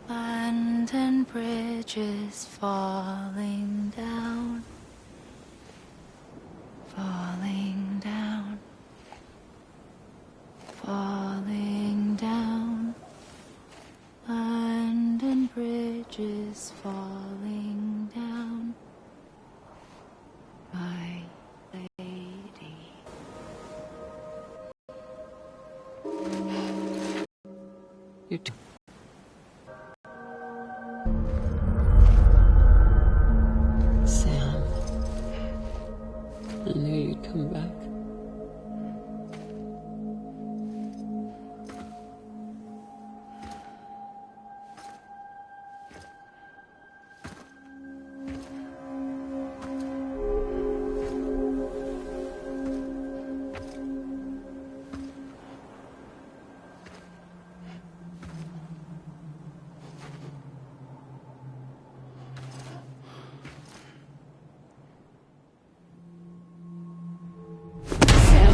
Land and bridges falling down, falling down, falling down. Land and bridges falling down, my lady. You're Sam, I knew you'd come back.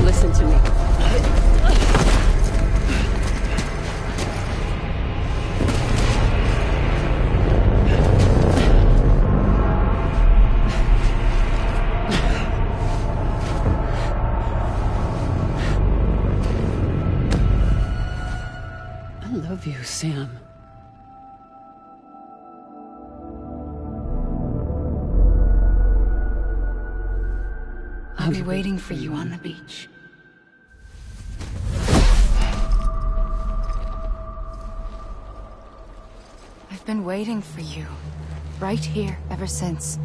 Listen to me. I love you, Sam. I'll be waiting for you on the beach. I've been waiting for you, right here, ever since.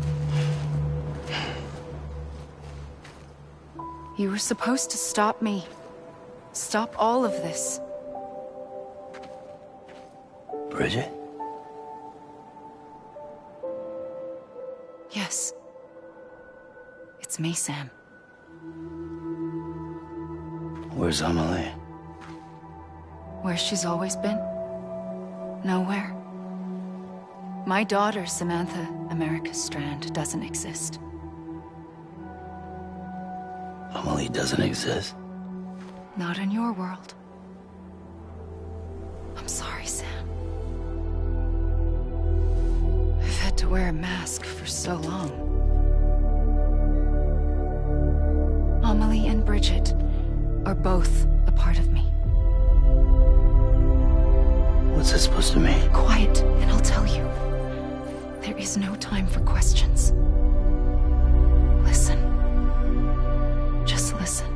You were supposed to stop me. Stop all of this. Bridget? Yes. It's me, Sam. Where's Amelie? Where she's always been. Nowhere. My daughter, Samantha America Strand, doesn't exist. Amelie doesn't exist? Not in your world. I'm sorry, Sam. I've had to wear a mask for so long. Amelie and Bridget are both a part of me. What's that supposed to mean? Quiet, and I'll tell you. There is no time for questions. Listen. Just listen.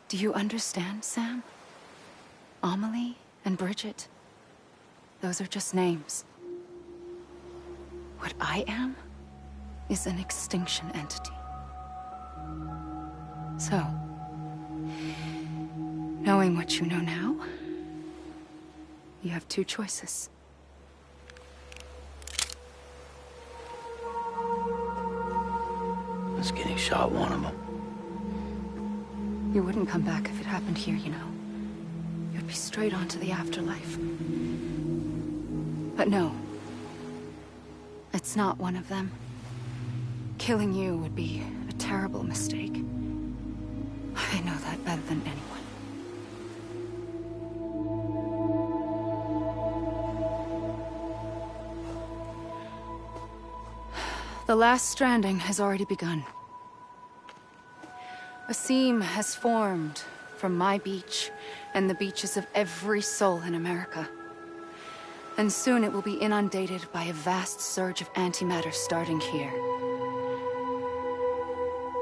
Do you understand, Sam? Amelie and Bridget, those are just names. What I am is an extinction entity. So, knowing what you know now, you have two choices. Was getting shot one of them. You wouldn't come back if it happened here, you know. You'd be straight on to the afterlife. But no. It's not one of them. Killing you would be a terrible mistake. I know that better than anyone. The last stranding has already begun. A seam has formed from my beach and the beaches of every soul in America. And soon it will be inundated by a vast surge of antimatter starting here.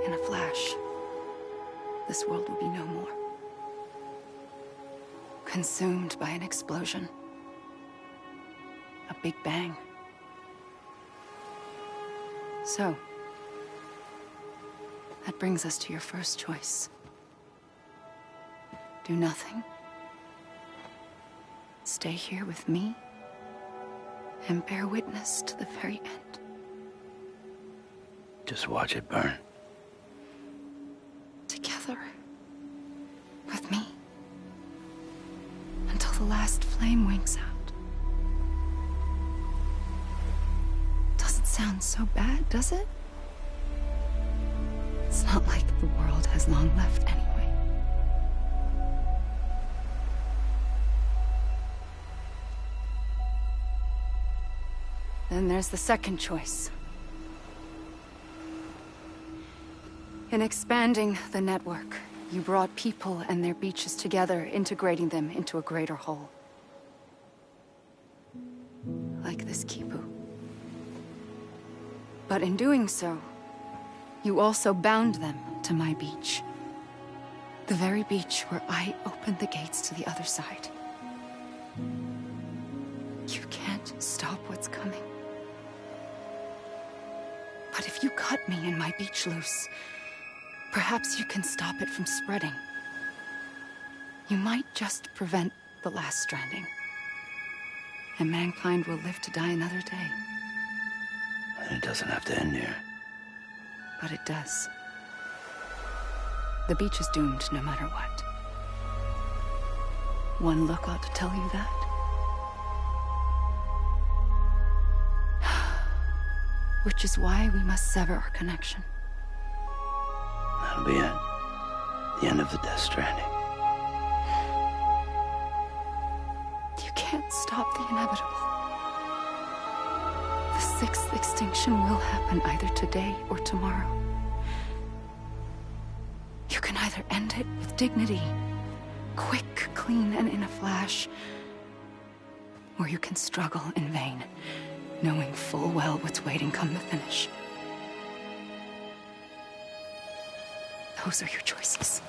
In a flash, this world will be no more. Consumed by an explosion. A big bang. So, that brings us to your first choice. Do nothing. Stay here with me and bear witness to the very end. Just watch it burn. Together. With me. Until the last flame winks out. Doesn't sound so bad, does it? It's not like the world has long left anyway. Then there's the second choice. In expanding the network, you brought people and their beaches together, integrating them into a greater whole. Like this Kipu. But in doing so, you also bound them to my beach. The very beach where I opened the gates to the other side. You can't stop what's coming. But if you cut me and my beach loose, perhaps you can stop it from spreading. You might just prevent the last stranding. And mankind will live to die another day. And it doesn't have to end here. But it does. The beach is doomed no matter what. One look ought to tell you that. Which is why we must sever our connection. That'll be it. The end of the Death Stranding. You can't stop the inevitable. The sixth extinction will happen either today or tomorrow. You can either end it with dignity, quick, clean, and in a flash, or you can struggle in vain, knowing full well what's waiting come the finish. Those are your choices.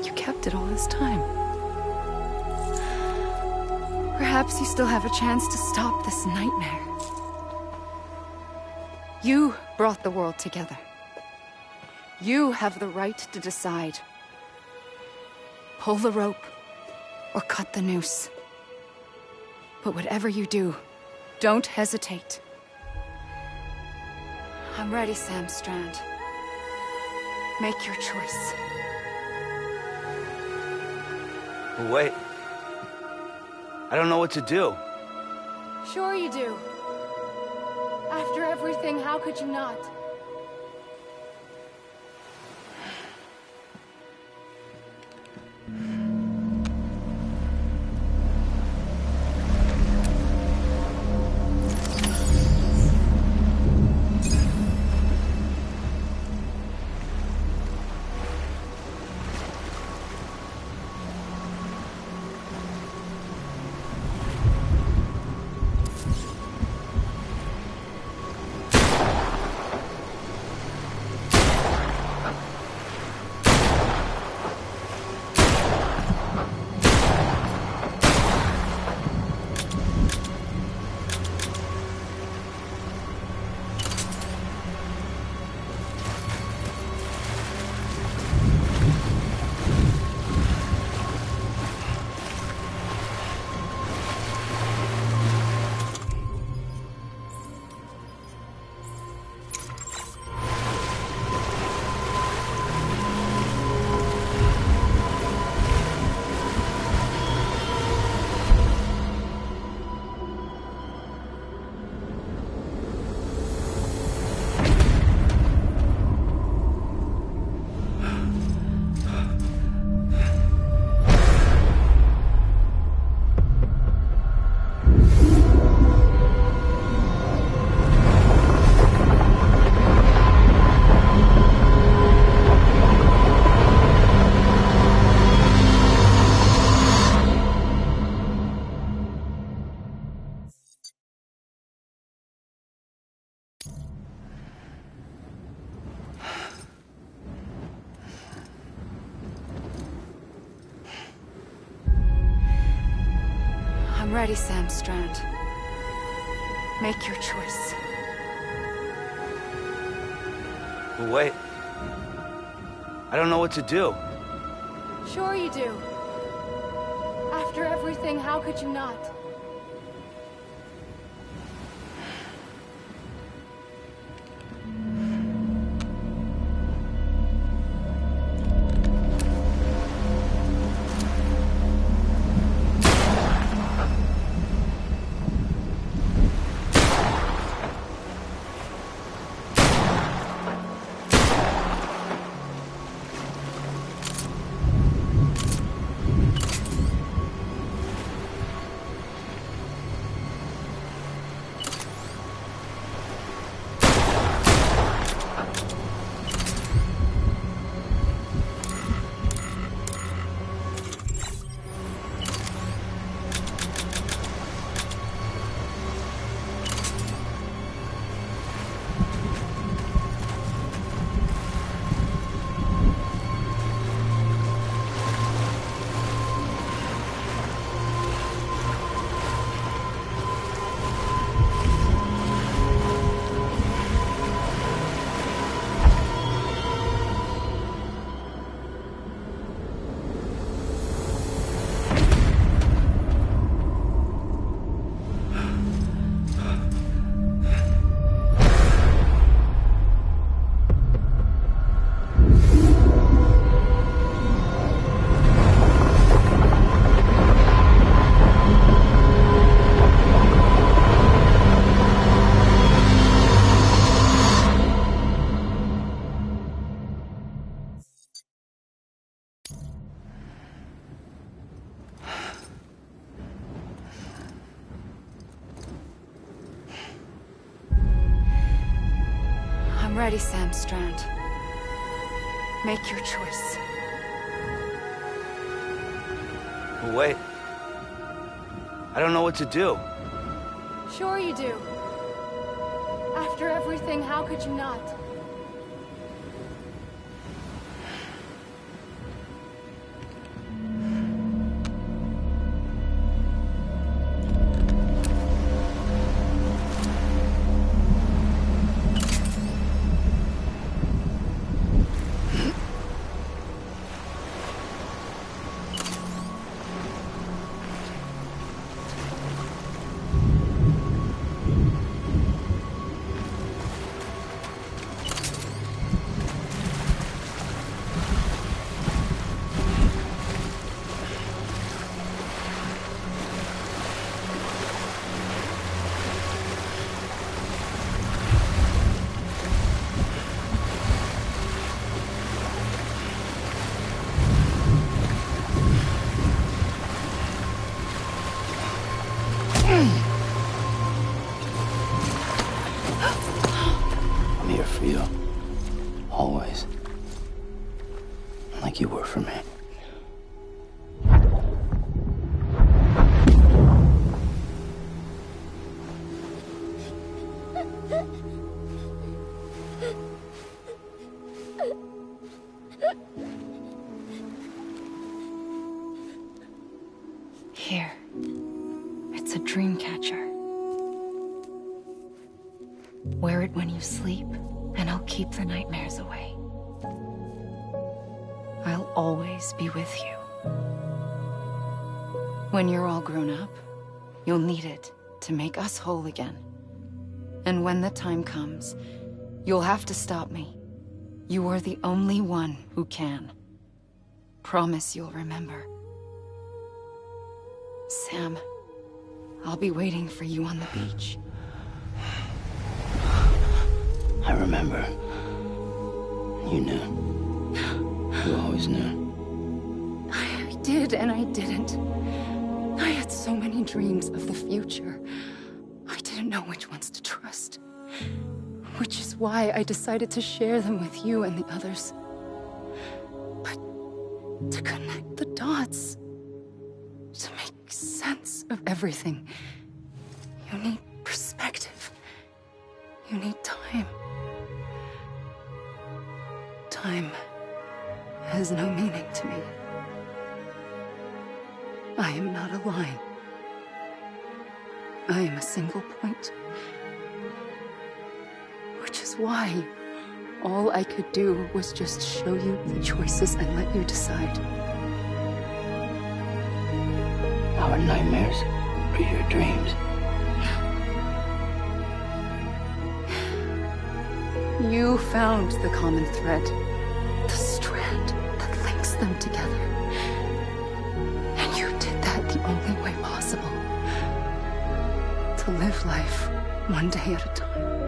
You kept it all this time. Perhaps you still have a chance to stop this nightmare. You brought the world together. You have the right to decide. Pull the rope, or cut the noose. But whatever you do, don't hesitate. I'm ready, Sam Strand. Make your choice. But wait. I don't know what to do. Sure you do. After everything, how could you not? I'm ready, Sam Strand. Make your choice. But wait. I don't know what to do. Sure you do. After everything, how could you not? I'm ready, Sam Strand. Make your choice. But wait. I don't know what to do. Sure you do. After everything, how could you not? I'm here for you. Always. Like you were for me. Here. It's a dream catcher. Wear it when you sleep, and I'll keep the nightmares away. I'll always be with you. When you're all grown up, you'll need it to make us whole again. And when the time comes, you'll have to stop me. You are the only one who can. Promise you'll remember. Sam, I'll be waiting for you on the beach. I remember. You knew. You always knew. I did and I didn't. I had so many dreams of the future. I didn't know which ones to trust. Which is why I decided to share them with you and the others. But to connect the dots, to make sense of everything, you need perspective. You need time. Time has no meaning to me. I am not a line. I am a single point. Which is why all I could do was just show you the choices and let you decide. Our nightmares are your dreams. You found the common thread, the strand that links them together. And you did that the only way possible. To live life one day at a time.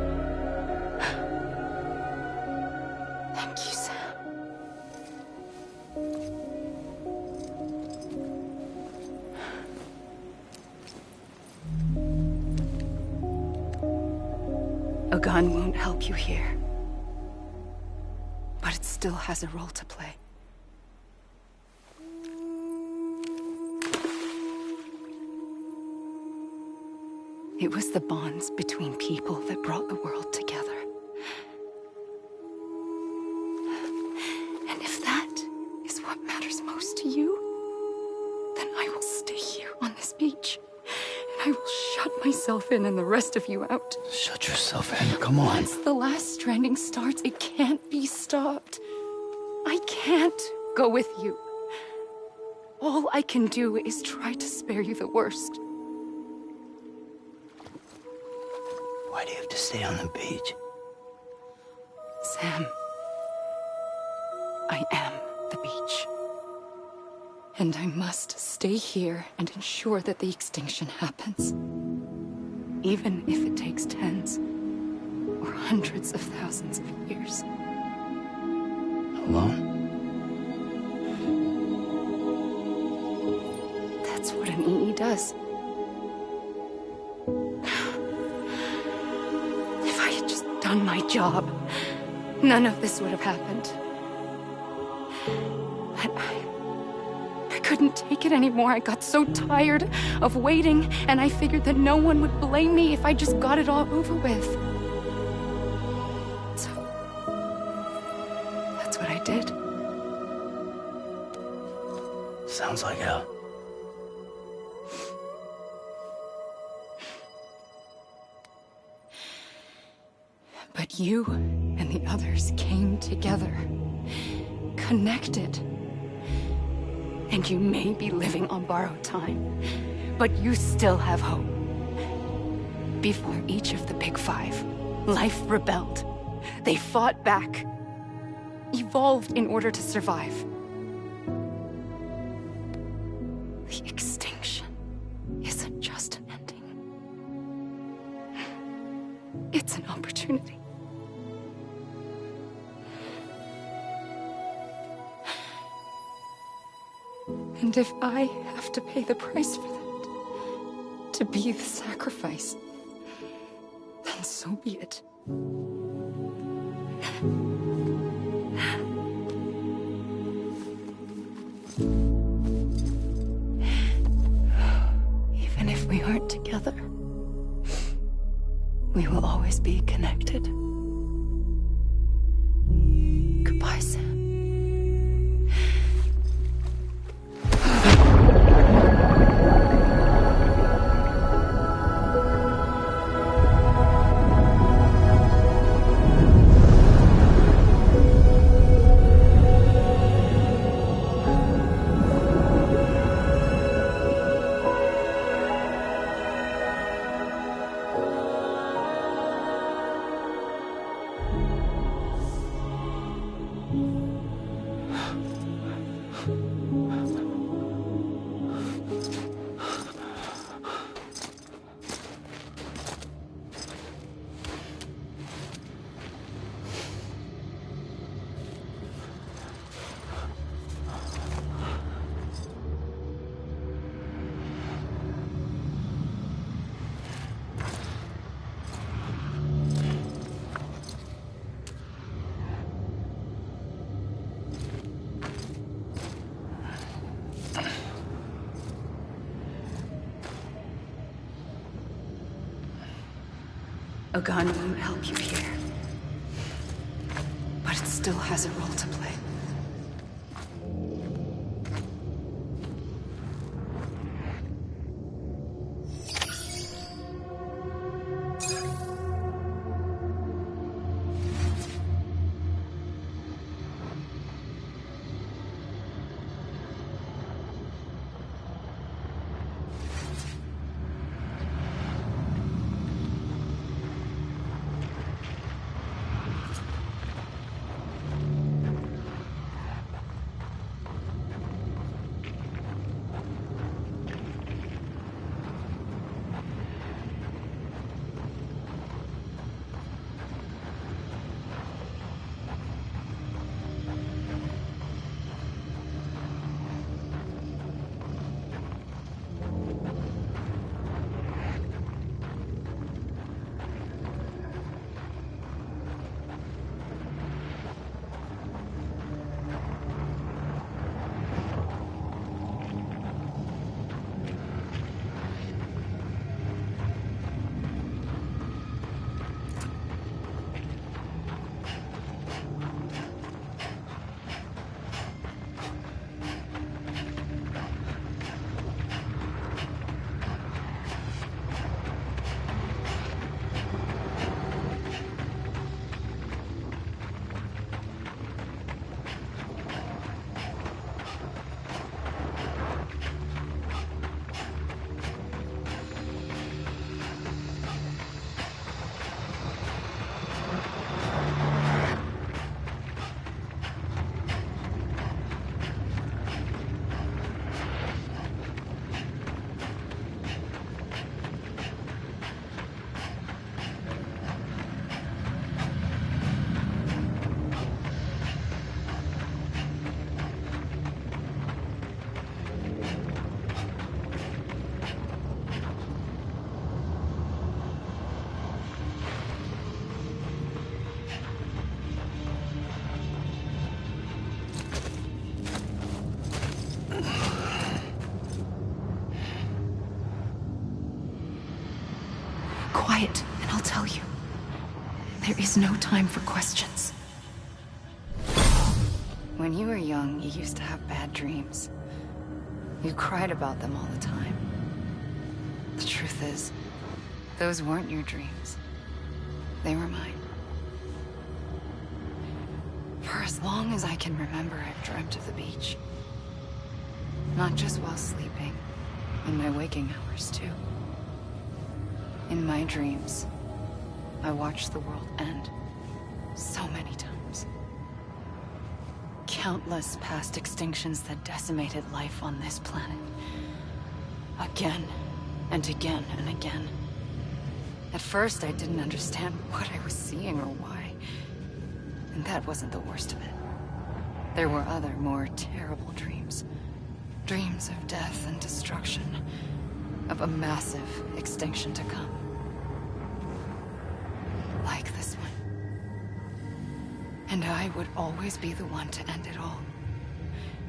Thank you, Sam. A gun won't help you here. But it still has a role to play. It was the bonds between people that brought the world together. And if that is what matters most to you, then I will stay here on this beach. And I will shut myself in and the rest of you out. Shut yourself in, come on. Once the last stranding starts, it can't be stopped. I can't go with you. All I can do is try to spare you the worst. Why do you have to stay on the beach? Sam, I am the beach. And I must stay here and ensure that the extinction happens. Even if it takes tens or hundreds of thousands of years. Alone? That's what an EE does. If I had just done my job, none of this would have happened. But I couldn't take it anymore. I got so tired of waiting, and I figured that no one would blame me if I just got it all over with. So, that's what I did. Sounds like hell. But you and the others came together, connected. And you may be living on borrowed time, but you still have hope. Before each of the Big Five, life rebelled. They fought back, evolved in order to survive. The extinction isn't just an ending. It's an opportunity. And if I have to pay the price for that, to be the sacrifice, then so be it. Even if we aren't together, we will always be connected. Goodbye, Sam. A gun won't help you here. But it still has a role to play. quiet, and I'll tell you. There is no time for questions. When you were young, you used to have bad dreams. You cried about them all the time. The truth is, those weren't your dreams. They were mine. For as long as I can remember, I've dreamt of the beach. Not just while sleeping, in my waking hours too. In my dreams, I watched the world end so many times. Countless past extinctions that decimated life on this planet. Again, and again, and again. At first, I didn't understand what I was seeing or why. And that wasn't the worst of it. There were other, more terrible dreams. Dreams of death and destruction. Of a massive extinction to come. Like this one. And I would always be the one to end it all.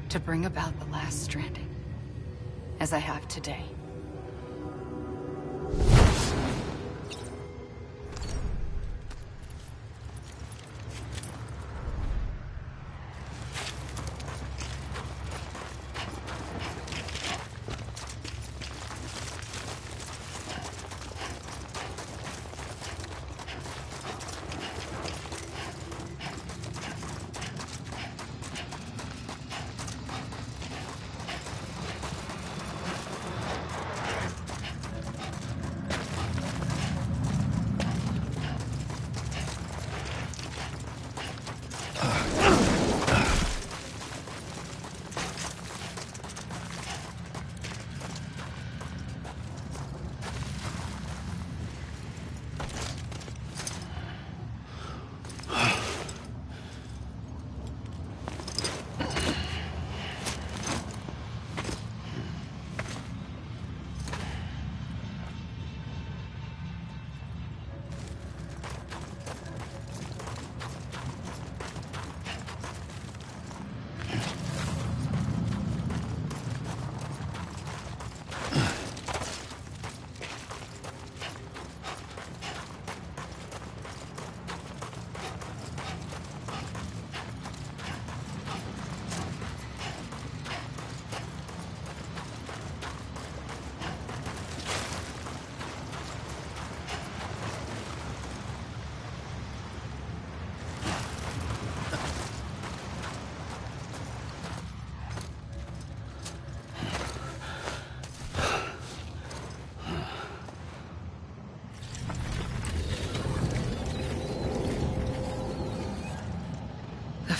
To bring about the last stranding. As I have today.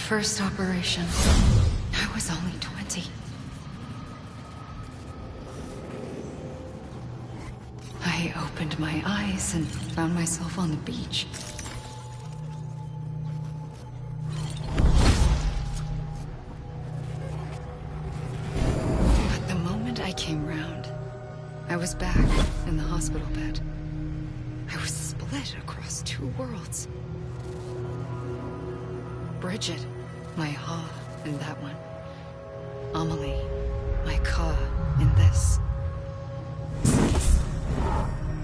First operation, I was only 20. I opened my eyes and found myself on the beach. But the moment I came round, I was back in the hospital bed. I was split across two worlds. Bridget, my Ha in that one. Amelie, my Ka in this.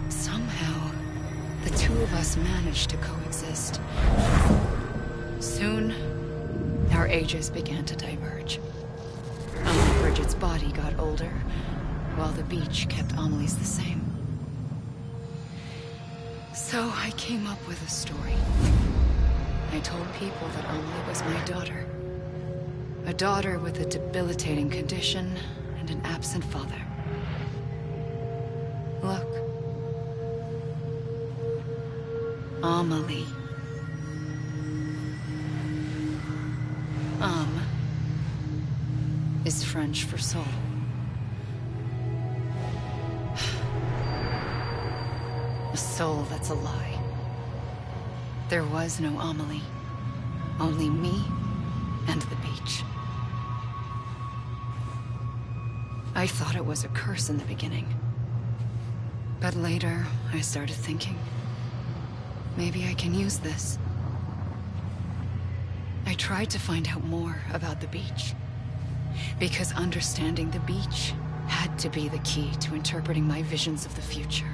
Somehow, the two of us managed to coexist. Soon, our ages began to diverge. Only Bridget's body got older, while the beach kept Amelie's the same. So I came up with a story. I told people that Amelie was my daughter. A daughter with a debilitating condition and an absent father. Look. Amelie. Is French for soul. A soul that's a lie. There was no Amelie. Only me and the beach. I thought it was a curse in the beginning. But later, I started thinking, maybe I can use this. I tried to find out more about the beach. Because understanding the beach had to be the key to interpreting my visions of the future.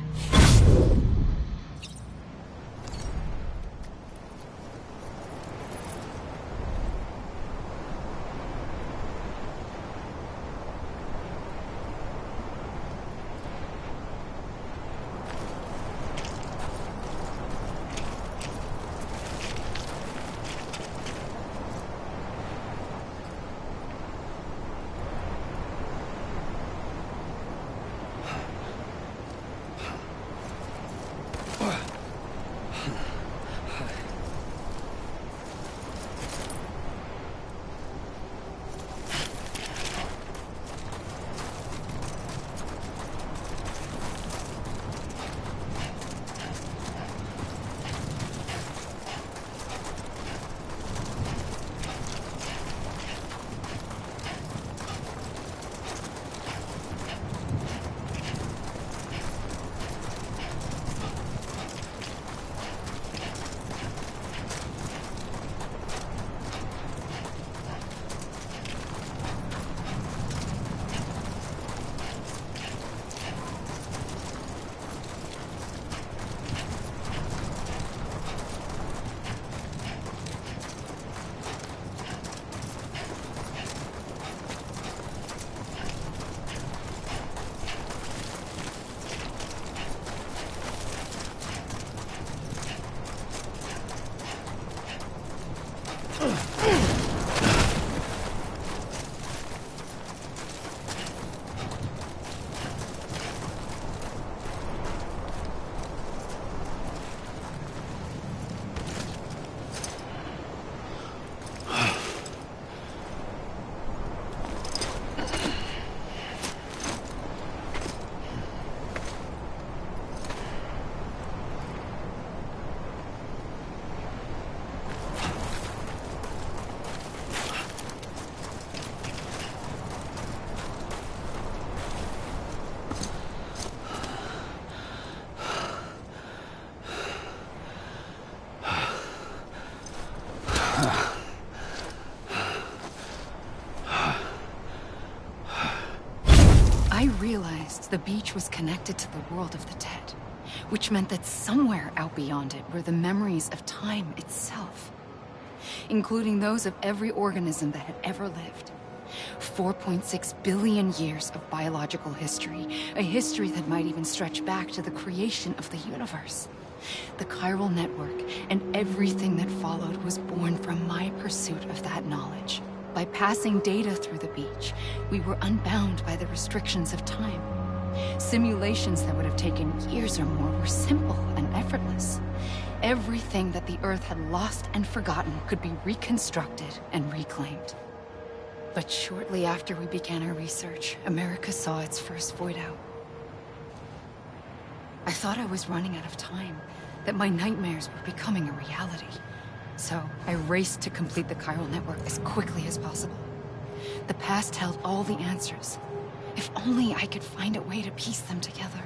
I realized the beach was connected to the world of the dead, which meant that somewhere out beyond it were the memories of time itself, including those of every organism that had ever lived. 4.6 billion years of biological history, a history that might even stretch back to the creation of the universe. The chiral network and everything that followed was born from my pursuit of that knowledge. By passing data through the beach, we were unbound by the restrictions of time. Simulations that would have taken years or more were simple and effortless. Everything that the Earth had lost and forgotten could be reconstructed and reclaimed. But shortly after we began our research, America saw its first void out. I thought I was running out of time, that my nightmares were becoming a reality. So I raced to complete the chiral network as quickly as possible. The past held all the answers. If only I could find a way to piece them together.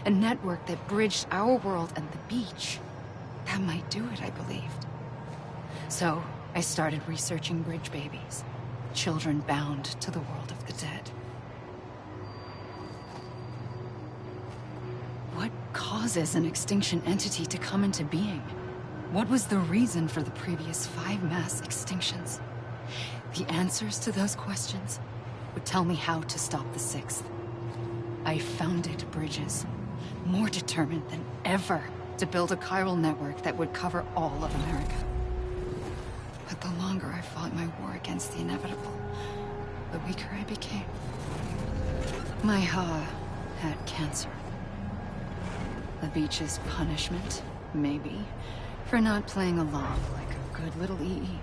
A network that bridged our world and the beach. That might do it, I believed. So I started researching bridge babies, children bound to the world of the dead. What causes an extinction entity to come into being? What was the reason for the previous 5 mass extinctions? The answers to those questions would tell me how to stop the 6th. I founded bridges, more determined than ever to build a chiral network that would cover all of America. But the longer I fought my war against the inevitable, the weaker I became. My Ha had cancer. The beach's punishment, maybe, for not playing along like a good little EE.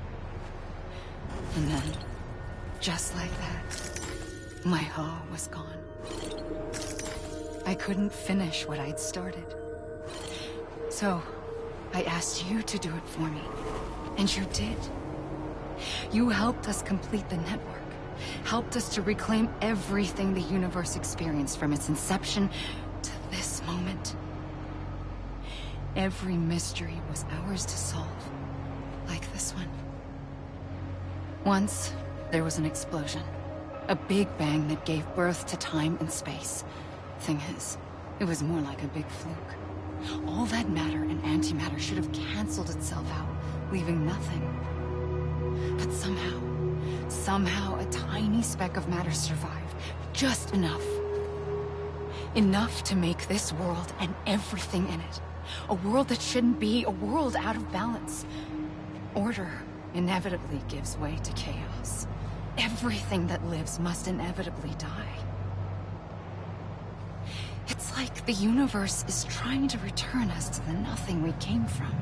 And then, just like that, my Ha was gone. I couldn't finish what I'd started. So, I asked you to do it for me. And you did. You helped us complete the network. Helped us to reclaim everything the universe experienced from its inception to this moment. Every mystery was ours to solve, like this one. Once, there was an explosion. A big bang that gave birth to time and space. Thing is, it was more like a big fluke. All that matter and antimatter should have canceled itself out, leaving nothing. But somehow a tiny speck of matter survived. Just enough. Enough to make this world and everything in it. A world that shouldn't be, a world out of balance. Order inevitably gives way to chaos. Everything that lives must inevitably die. It's like the universe is trying to return us to the nothing we came from.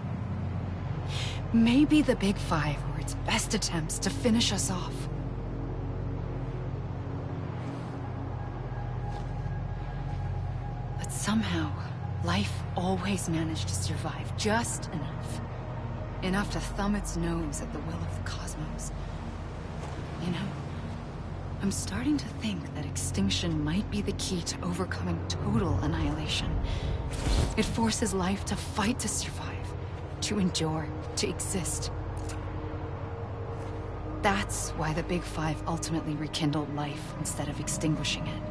Maybe the Big Five were its best attempts to finish us off. But somehow, life always managed to survive just enough. Enough to thumb its nose at the will of the cosmos. You know, I'm starting to think that extinction might be the key to overcoming total annihilation. It forces life to fight to survive, to endure, to exist. That's why the Big Five ultimately rekindled life instead of extinguishing it.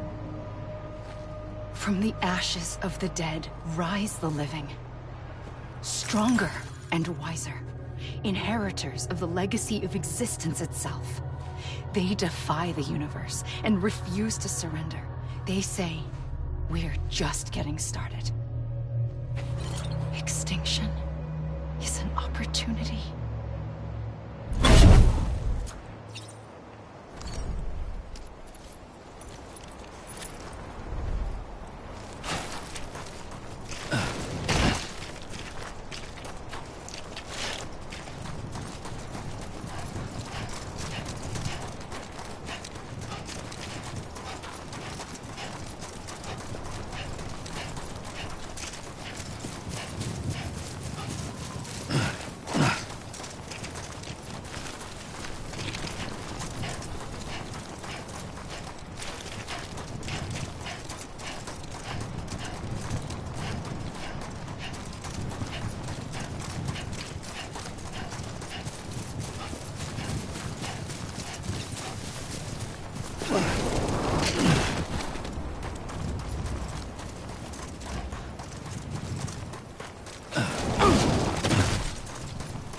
From the ashes of the dead rise the living. Stronger and wiser. Inheritors of the legacy of existence itself. They defy the universe and refuse to surrender. They say, we're just getting started. Extinction is an opportunity.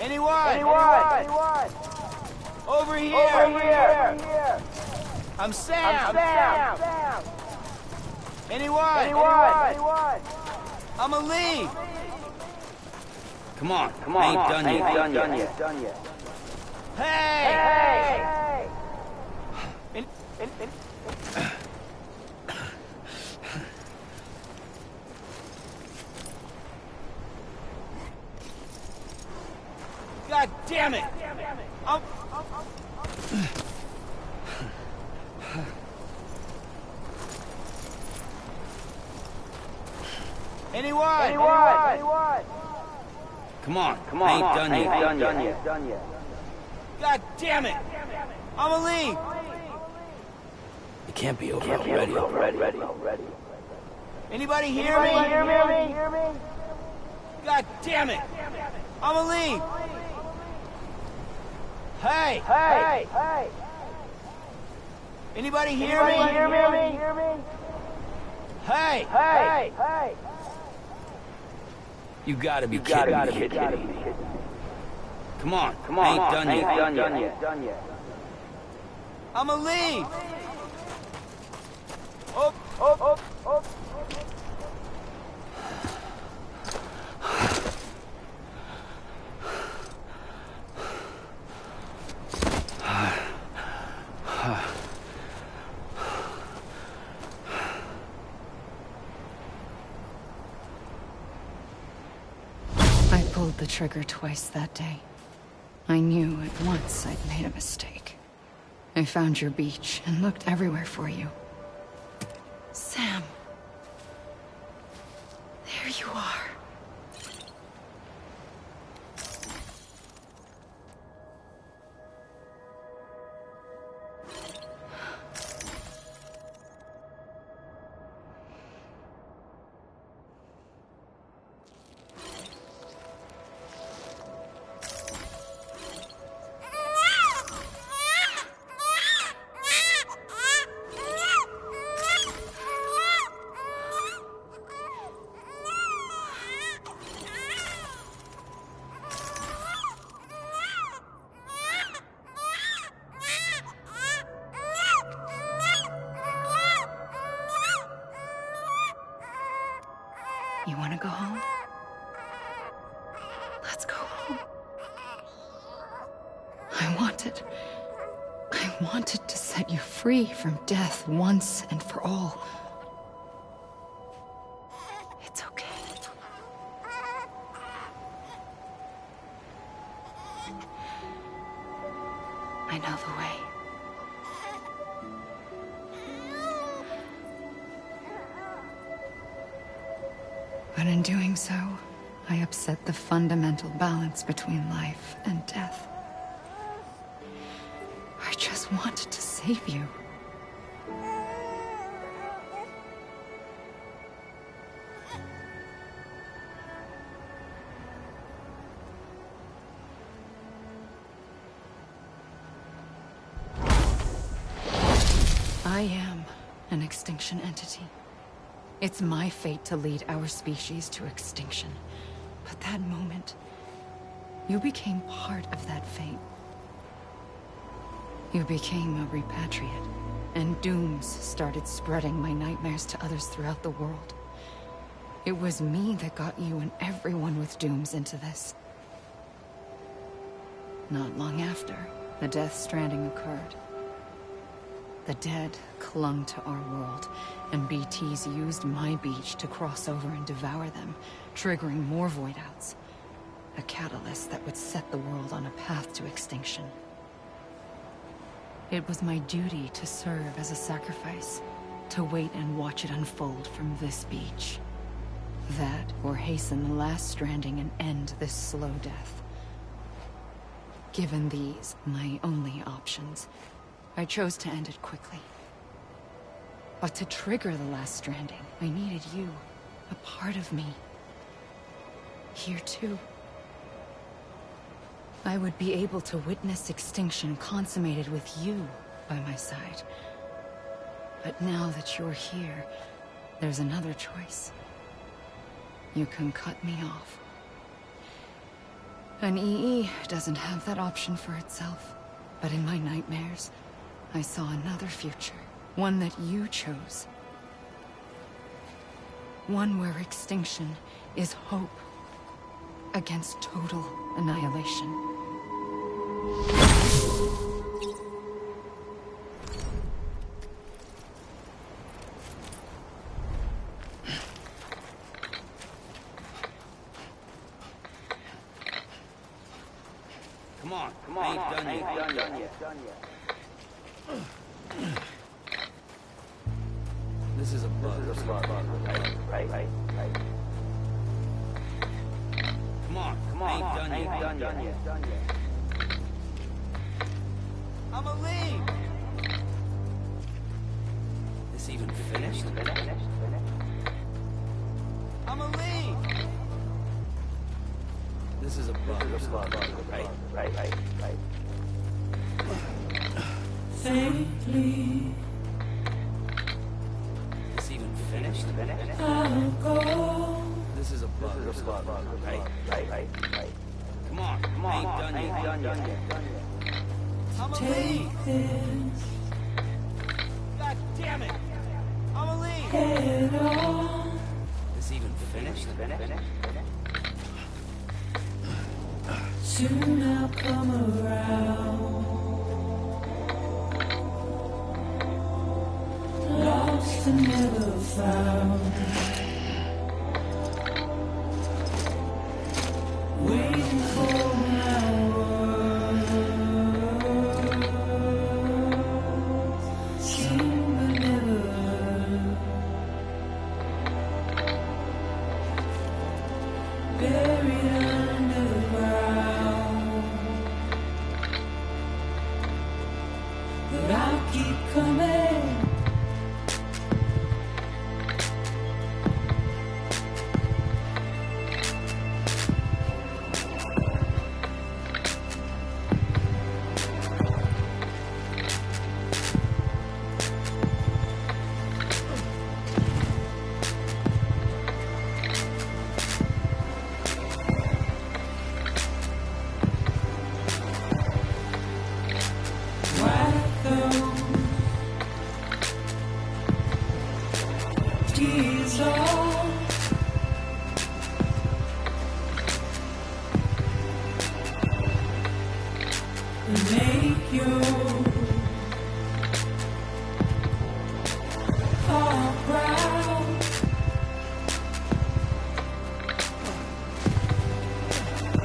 Anyone? Over here! I'm Sam! Anyone? I'm Ali! Come on, I ain't done yet. Hey! God damn it! Anyone? Come on, I ain't done yet. God damn it! I'm Ali! It can't be over already. Anybody hear me? God damn it! I'm Ali! Hey! Anybody hear me? Hey! You gotta be kidding me. Come on, I ain't done yet. I'm Ali! Oh! I pulled the trigger twice that day. I knew at once I'd made a mistake. I found your beach and looked everywhere for you. Sam. There you are. You want to go home? Let's go home. I wanted to set you free from death once and for all. It's okay. I know the way. But in doing so, I upset the fundamental balance between life and death. I just wanted to save you. I am an extinction entity. It's my fate to lead our species to extinction. But that moment, you became part of that fate. You became a repatriate, and dooms started spreading my nightmares to others throughout the world. It was me that got you and everyone with dooms into this. Not long after, the Death Stranding occurred. The dead clung to our world, and BTs used my beach to cross over and devour them, triggering more void outs. A catalyst that would set the world on a path to extinction. It was my duty to serve as a sacrifice, to wait and watch it unfold from this beach. That, or hasten the last stranding and end this slow death. Given these, my only options, I chose to end it quickly. But to trigger the last stranding, I needed you, a part of me. Here too. I would be able to witness extinction consummated with you by my side. But now that you're here, there's another choice. You can cut me off. An EE doesn't have that option for itself. But in my nightmares, I saw another future. One that you chose. One where extinction is hope against total annihilation. Come on, I ain't done yet. This is a bug, right. Come on, I ain't done yet. I'ma leave. This even finished? I'ma leave. This is a bug, right. Faintly, This even finished? I'll go. This is a bug, right. Come on, I ain't done yet. I'ma leave. Take this God damn it! I'ma leave. head on. This even finished? Soon I'll come around. Lost and never found. Waiting for my words. Seen but never heard. Buried under the ground. But I'll keep coming. Make you all proud.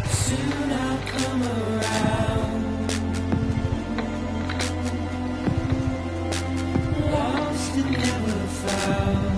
Soon I'll come around. Lost and never found.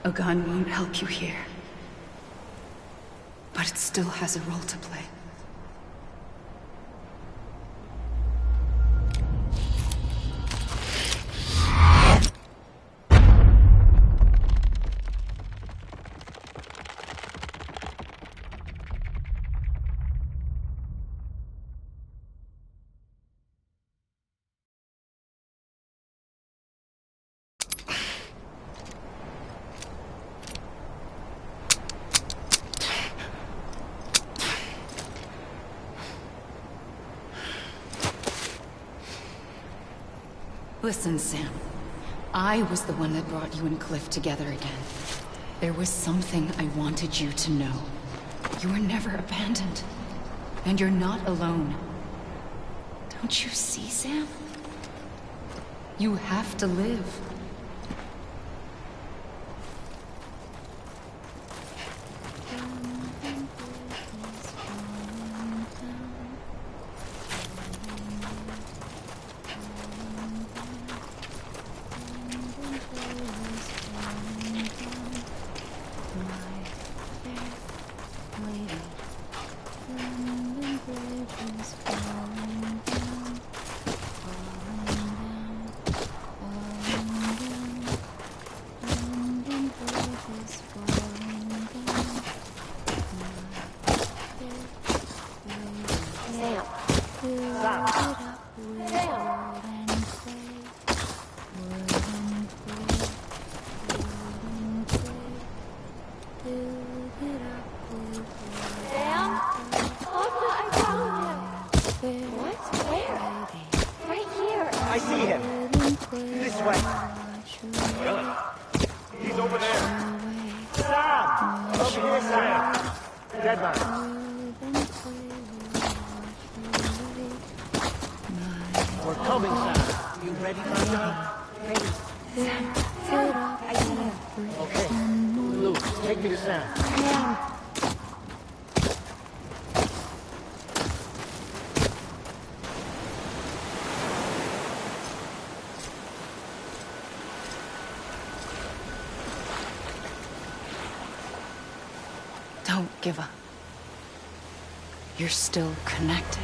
A gun won't help you here. But it still has a role to play. Listen, Sam. I was the one that brought you and Cliff together again. There was something I wanted you to know. You were never abandoned. And you're not alone. Don't you see, Sam? You have to live. I see him. This way. Really? He's over there. Sam! Over here, Sam. Dead man. We're coming, Sam. You ready, Sam? Ready. Sam, I see him. Okay. Luke, take me to Sam. Sam. Don't give up. You're still connected.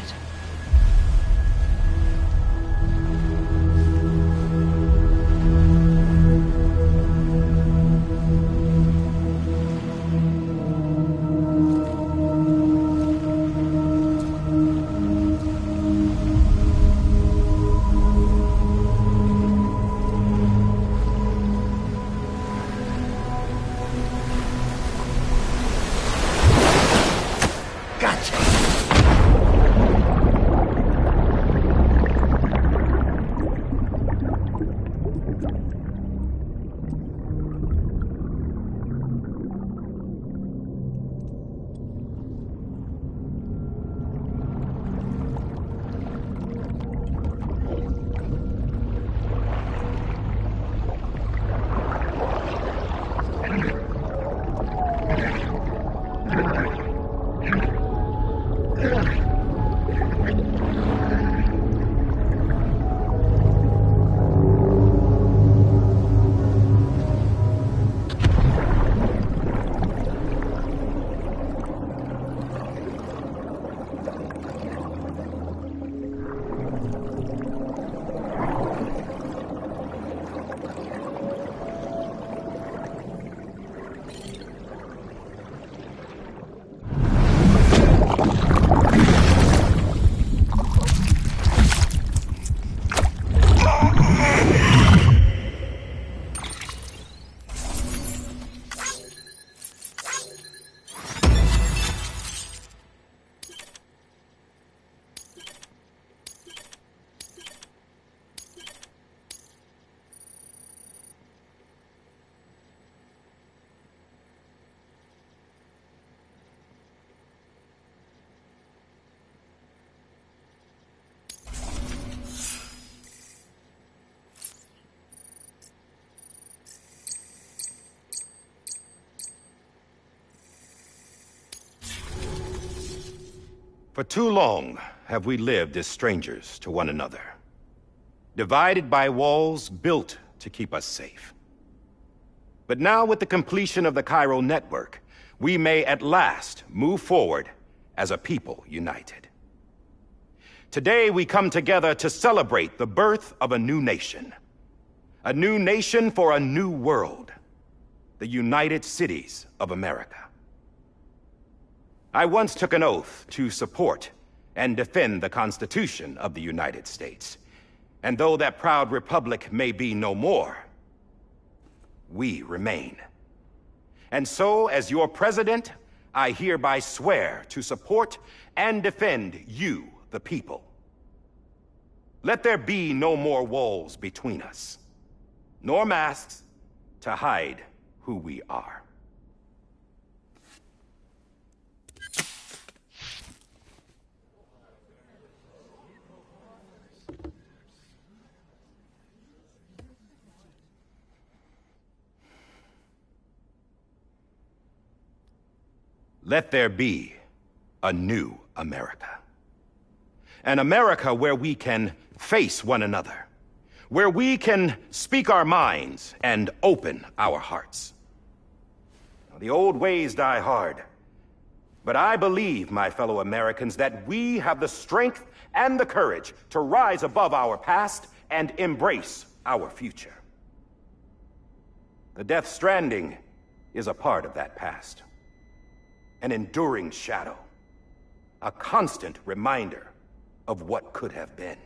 For too long have we lived as strangers to one another, divided by walls built to keep us safe. But now with the completion of the Cairo network, we may at last move forward as a people united. Today we come together to celebrate the birth of a new nation. A new nation for a new world. The United Cities of America. I once took an oath to support and defend the Constitution of the United States. And though that proud republic may be no more, we remain. And so, as your president, I hereby swear to support and defend you, the people. Let there be no more walls between us, nor masks to hide who we are. Let there be a new America. An America where we can face one another, where we can speak our minds and open our hearts. Now, the old ways die hard, but I believe, my fellow Americans, that we have the strength and the courage to rise above our past and embrace our future. The Death Stranding is a part of that past. An enduring shadow, a constant reminder of what could have been.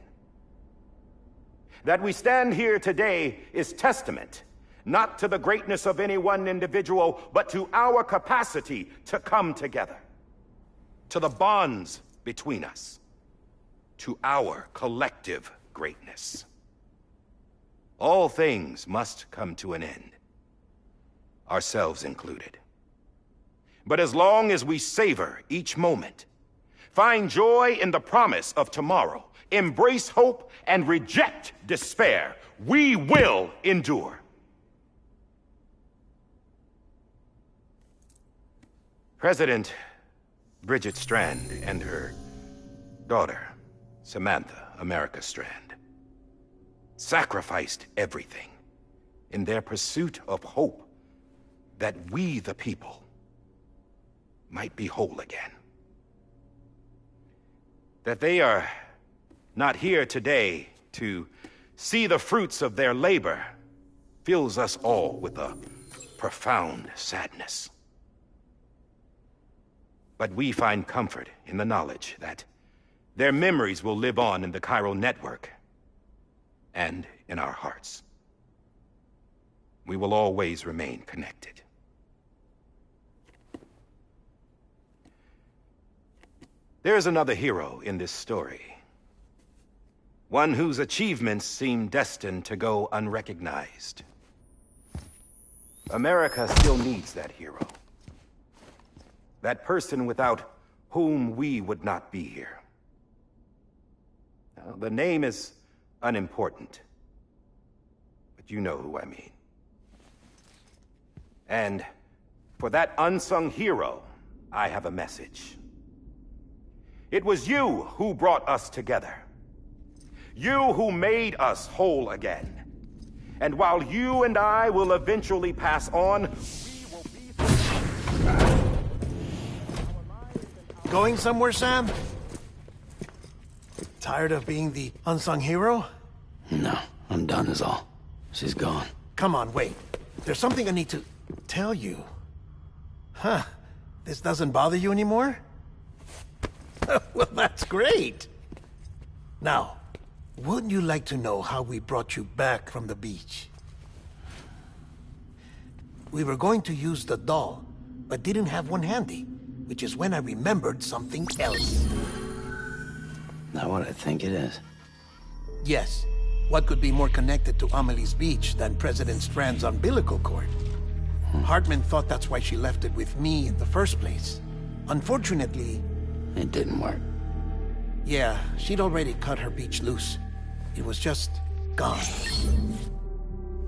That we stand here today is testament, not to the greatness of any one individual, but to our capacity to come together, to the bonds between us, to our collective greatness. All things must come to an end, ourselves included. But as long as we savor each moment, find joy in the promise of tomorrow, embrace hope, and reject despair, we will endure. President Bridget Strand and her daughter, Samantha America Strand, sacrificed everything in their pursuit of hope that we, the people, might be whole again. That they are not here today to see the fruits of their labor fills us all with a profound sadness. But we find comfort in the knowledge that their memories will live on in the Cairo network and in our hearts. We will always remain connected. There is another hero in this story. One whose achievements seem destined to go unrecognized. America still needs that hero. That person without whom we would not be here. Now, the name is unimportant, but you know who I mean. And for that unsung hero, I have a message. It was you who brought us together. You who made us whole again. And while you and I will eventually pass on, we will be... Going somewhere, Sam? Tired of being the unsung hero? No, I'm done is all. She's gone. Come on, wait. There's something I need to tell you. Huh. This doesn't bother you anymore? Well, that's great. Now, wouldn't you like to know how we brought you back from the beach? We were going to use the doll, but didn't have one handy, which is when I remembered something else. Not what I think it is. Yes. What could be more connected to Amelie's beach than President Strand's umbilical cord? Hartman thought that's why she left it with me in the first place. Unfortunately... It didn't work. Yeah, she'd already cut her beach loose. It was just gone.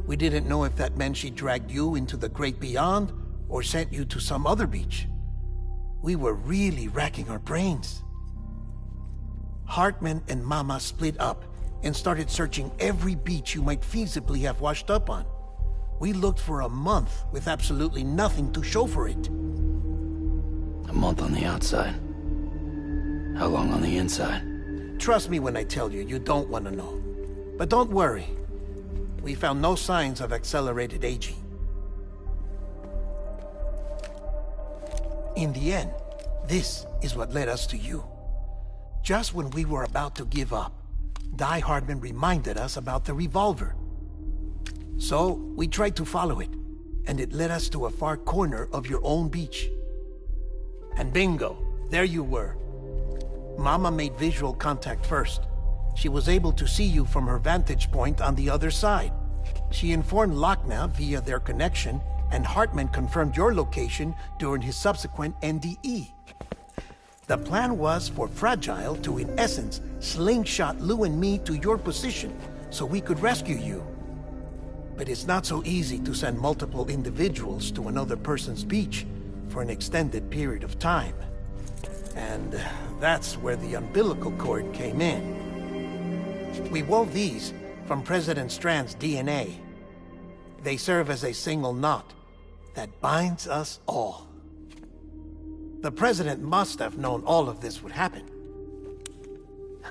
We didn't know if that meant she dragged you into the great beyond or sent you to some other beach. We were really racking our brains. Hartman and Mama split up and started searching every beach you might feasibly have washed up on. We looked for a month with absolutely nothing to show for it. A month on the outside. How long on the inside? Trust me when I tell you, you don't want to know. But don't worry. We found no signs of accelerated aging. In the end, this is what led us to you. Just when we were about to give up, Die Hardman reminded us about the revolver. So, we tried to follow it, and it led us to a far corner of your own beach. And bingo, there you were. Mama made visual contact first. She was able to see you from her vantage point on the other side. She informed Lochna via their connection, and Hartman confirmed your location during his subsequent NDE. The plan was for Fragile to, in essence, slingshot Lou and me to your position so we could rescue you. But it's not so easy to send multiple individuals to another person's beach for an extended period of time. And that's where the umbilical cord came in. We wove these from President Strand's DNA. They serve as a single knot that binds us all. The President must have known all of this would happen.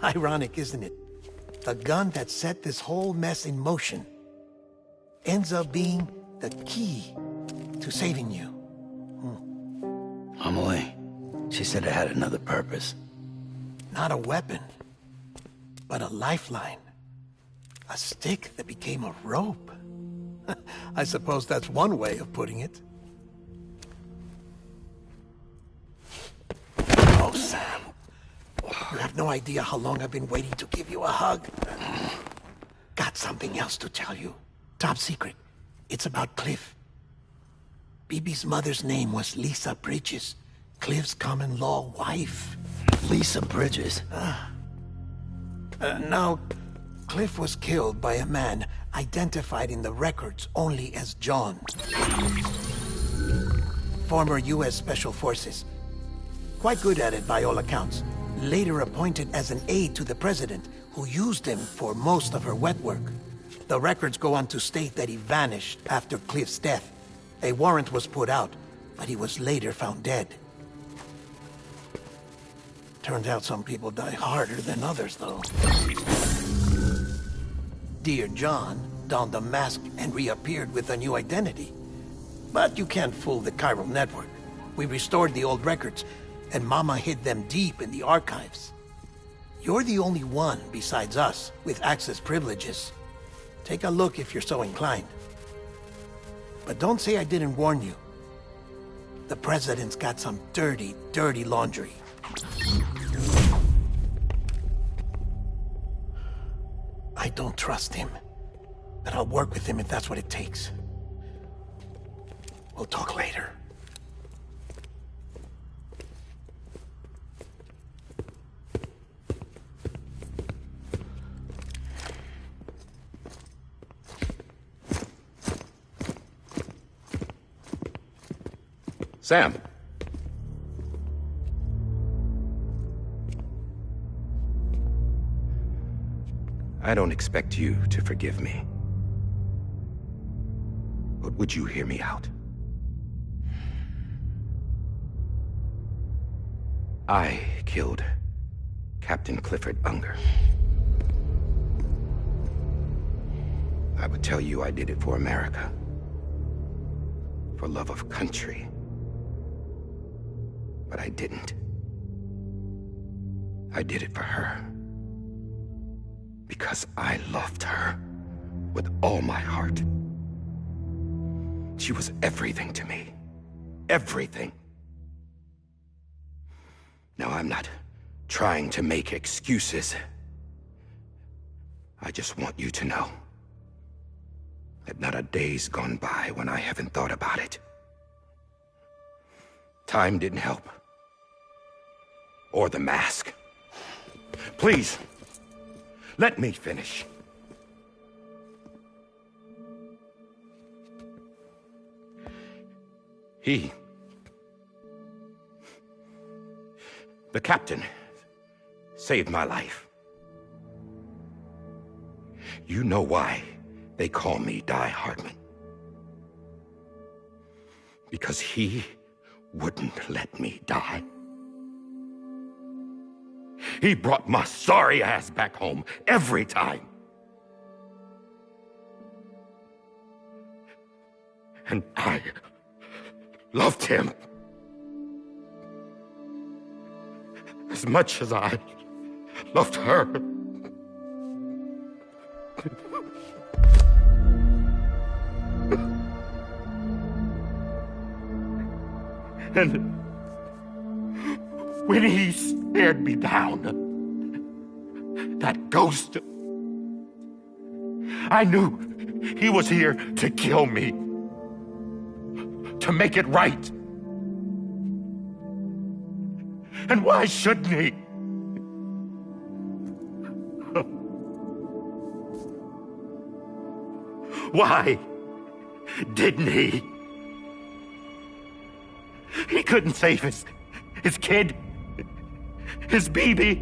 Ironic, isn't it? The gun that set this whole mess in motion ends up being the key to saving you. Amelie, she said it had another purpose. Not a weapon, but a lifeline. A stick that became a rope. I suppose that's one way of putting it. Oh, Sam. You have no idea how long I've been waiting to give you a hug. Got something else to tell you. Top secret. It's about Cliff. BB's mother's name was Lisa Bridges, Cliff's common-law wife. Lisa Bridges? Now, Cliff was killed by a man identified in the records only as John. Former U.S. Special Forces. Quite good at it by all accounts. Later appointed as an aide to the president, who used him for most of her wet work. The records go on to state that he vanished after Cliff's death. A warrant was put out, but he was later found dead. Turns out some people die harder than others, though. Dear John donned a mask and reappeared with a new identity. But you can't fool the chiral network. We restored the old records, and Mama hid them deep in the archives. You're the only one, besides us, with access privileges. Take a look if you're so inclined. But don't say I didn't warn you. The President's got some dirty, dirty laundry. I don't trust him, but I'll work with him if that's what it takes. We'll talk later. Sam. I don't expect you to forgive me. But would you hear me out? I killed Captain Clifford Unger. I would tell you I did it for America. For love of country. But I didn't. I did it for her. Because I loved her with all my heart. She was everything to me. Everything. Now, I'm not trying to make excuses. I just want you to know that not a day's gone by when I haven't thought about it. Time didn't help. Or the mask. Please, let me finish. The captain, saved my life. You know why they call me Die Hardman. Because he wouldn't let me die. He brought my sorry ass back home every time. And I loved him as much as I loved her. And when he stared me down, that ghost, I knew he was here to kill me, to make it right. And why shouldn't he? Why didn't he? He couldn't save his kid, his baby.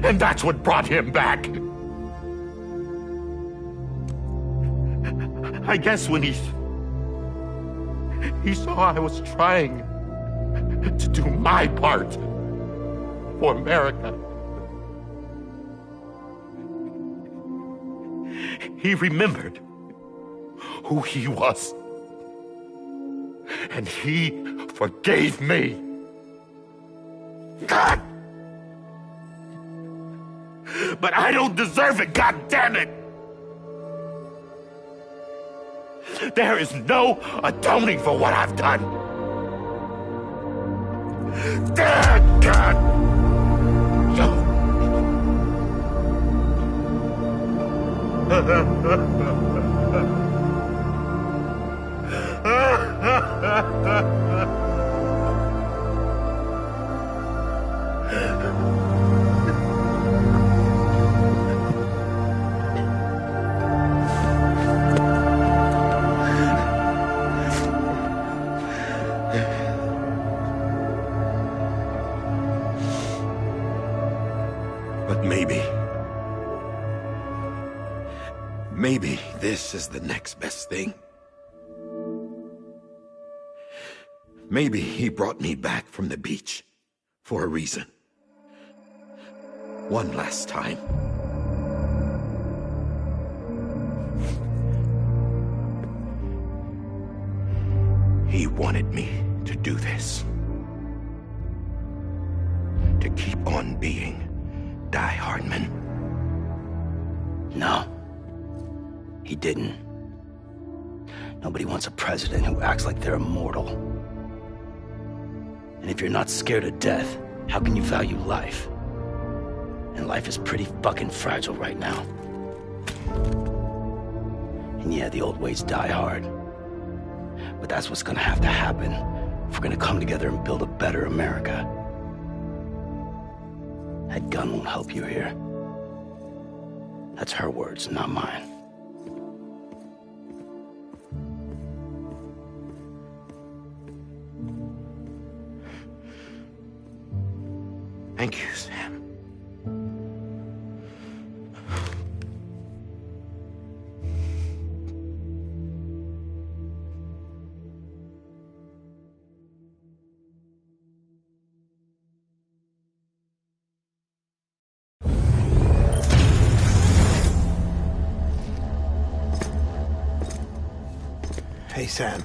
And that's what brought him back. I guess when he saw I was trying to do my part for America, he remembered who he was. And he forgave me. God! But I don't deserve it, God damn it! There is no atoning for what I've done. God! But maybe this is the next best thing. Maybe he brought me back from the beach for a reason. One last time. He wanted me to do this. To keep on being Die Hardman. No. He didn't. Nobody wants a president who acts like they're immortal. And if you're not scared of death, how can you value life? And life is pretty fucking fragile right now. And yeah, the old ways die hard. But that's what's gonna have to happen if we're gonna come together and build a better America. That gun won't help you here. That's her words, not mine. Thank you, Sam. Hey, Sam.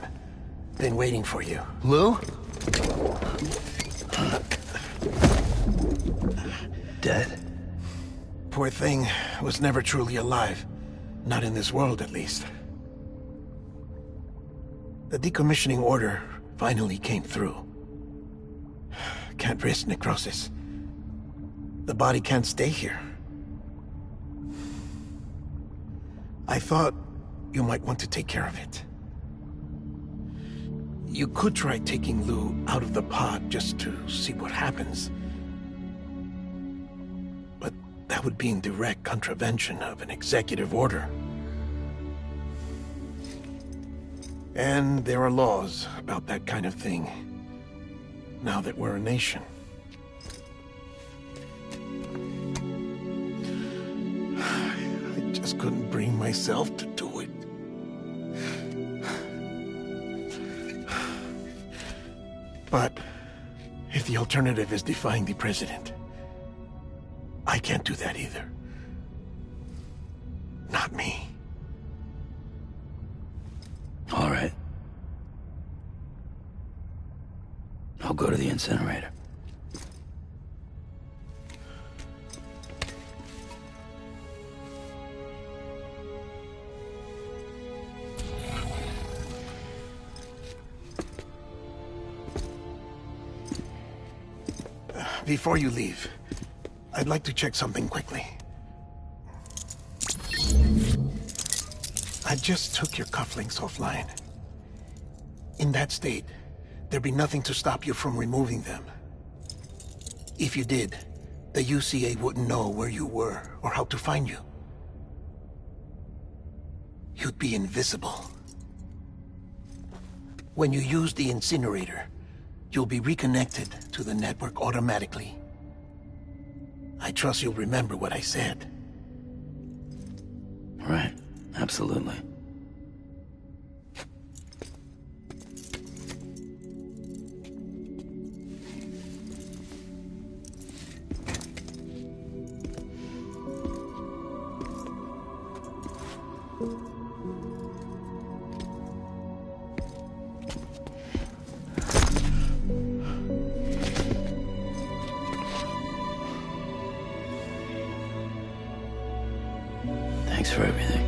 Been waiting for you. Lou? Dead? Poor thing was never truly alive. Not in this world, at least. The decommissioning order finally came through. Can't risk necrosis. The body can't stay here. I thought you might want to take care of it. You could try taking Lou out of the pod just to see what happens. But that would be in direct contravention of an executive order. And there are laws about that kind of thing, now that we're a nation. I just couldn't bring myself to do it. But if the alternative is defying the president, I can't do that either. Not me. All right. I'll go to the incinerator. Before you leave, I'd like to check something quickly. I just took your cufflinks offline. In that state, there'd be nothing to stop you from removing them. If you did, the UCA wouldn't know where you were or how to find you. You'd be invisible. When you use the incinerator, you'll be reconnected to the network automatically. I trust you'll remember what I said. Right. Absolutely. Thanks for everything.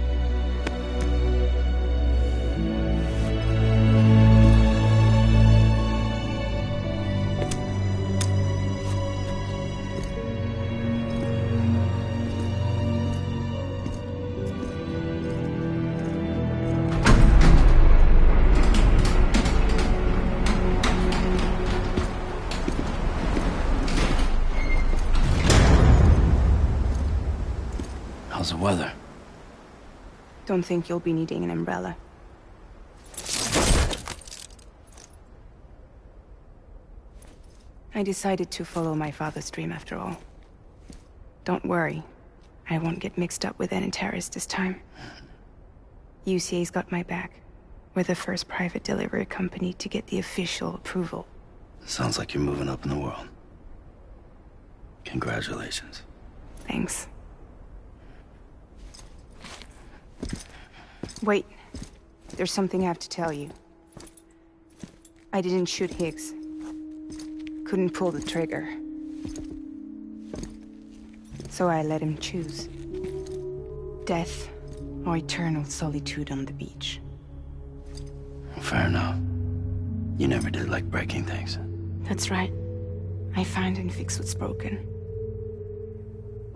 How's the weather? Don't think you'll be needing an umbrella. I decided to follow my father's dream after all. Don't worry. I won't get mixed up with any terrorists this time. UCA's got my back. We're the first private delivery company to get the official approval. Sounds like you're moving up in the world. Congratulations. Thanks. Wait. There's something I have to tell you. I didn't shoot Higgs. Couldn't pull the trigger. So I let him choose. Death or eternal solitude on the beach. Fair enough. You never did like breaking things. That's right. I find and fix what's broken.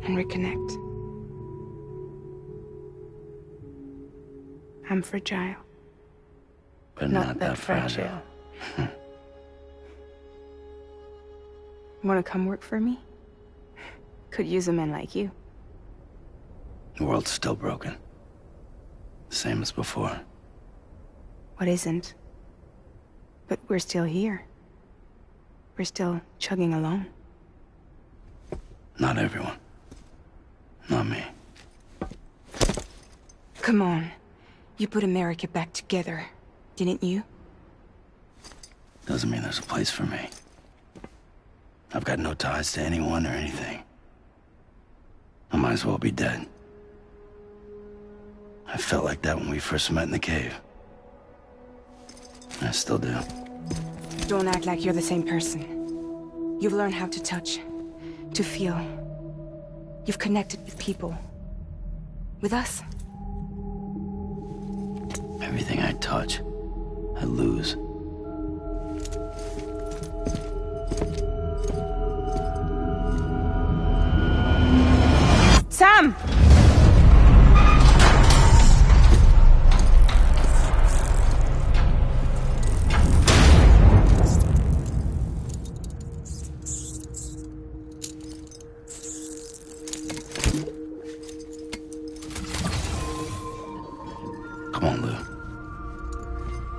And reconnect. I'm fragile. But not that fragile. Wanna come work for me? Could use a man like you. The world's still broken. Same as before. What isn't? But we're still here. We're still chugging along. Not everyone. Not me. Come on. You put America back together, didn't you? Doesn't mean there's a place for me. I've got no ties to anyone or anything. I might as well be dead. I felt like that when we first met in the cave. I still do. Don't act like you're the same person. You've learned how to touch, to feel. You've connected with people. With us. Everything I touch, I lose. Sam! Come on, Lou.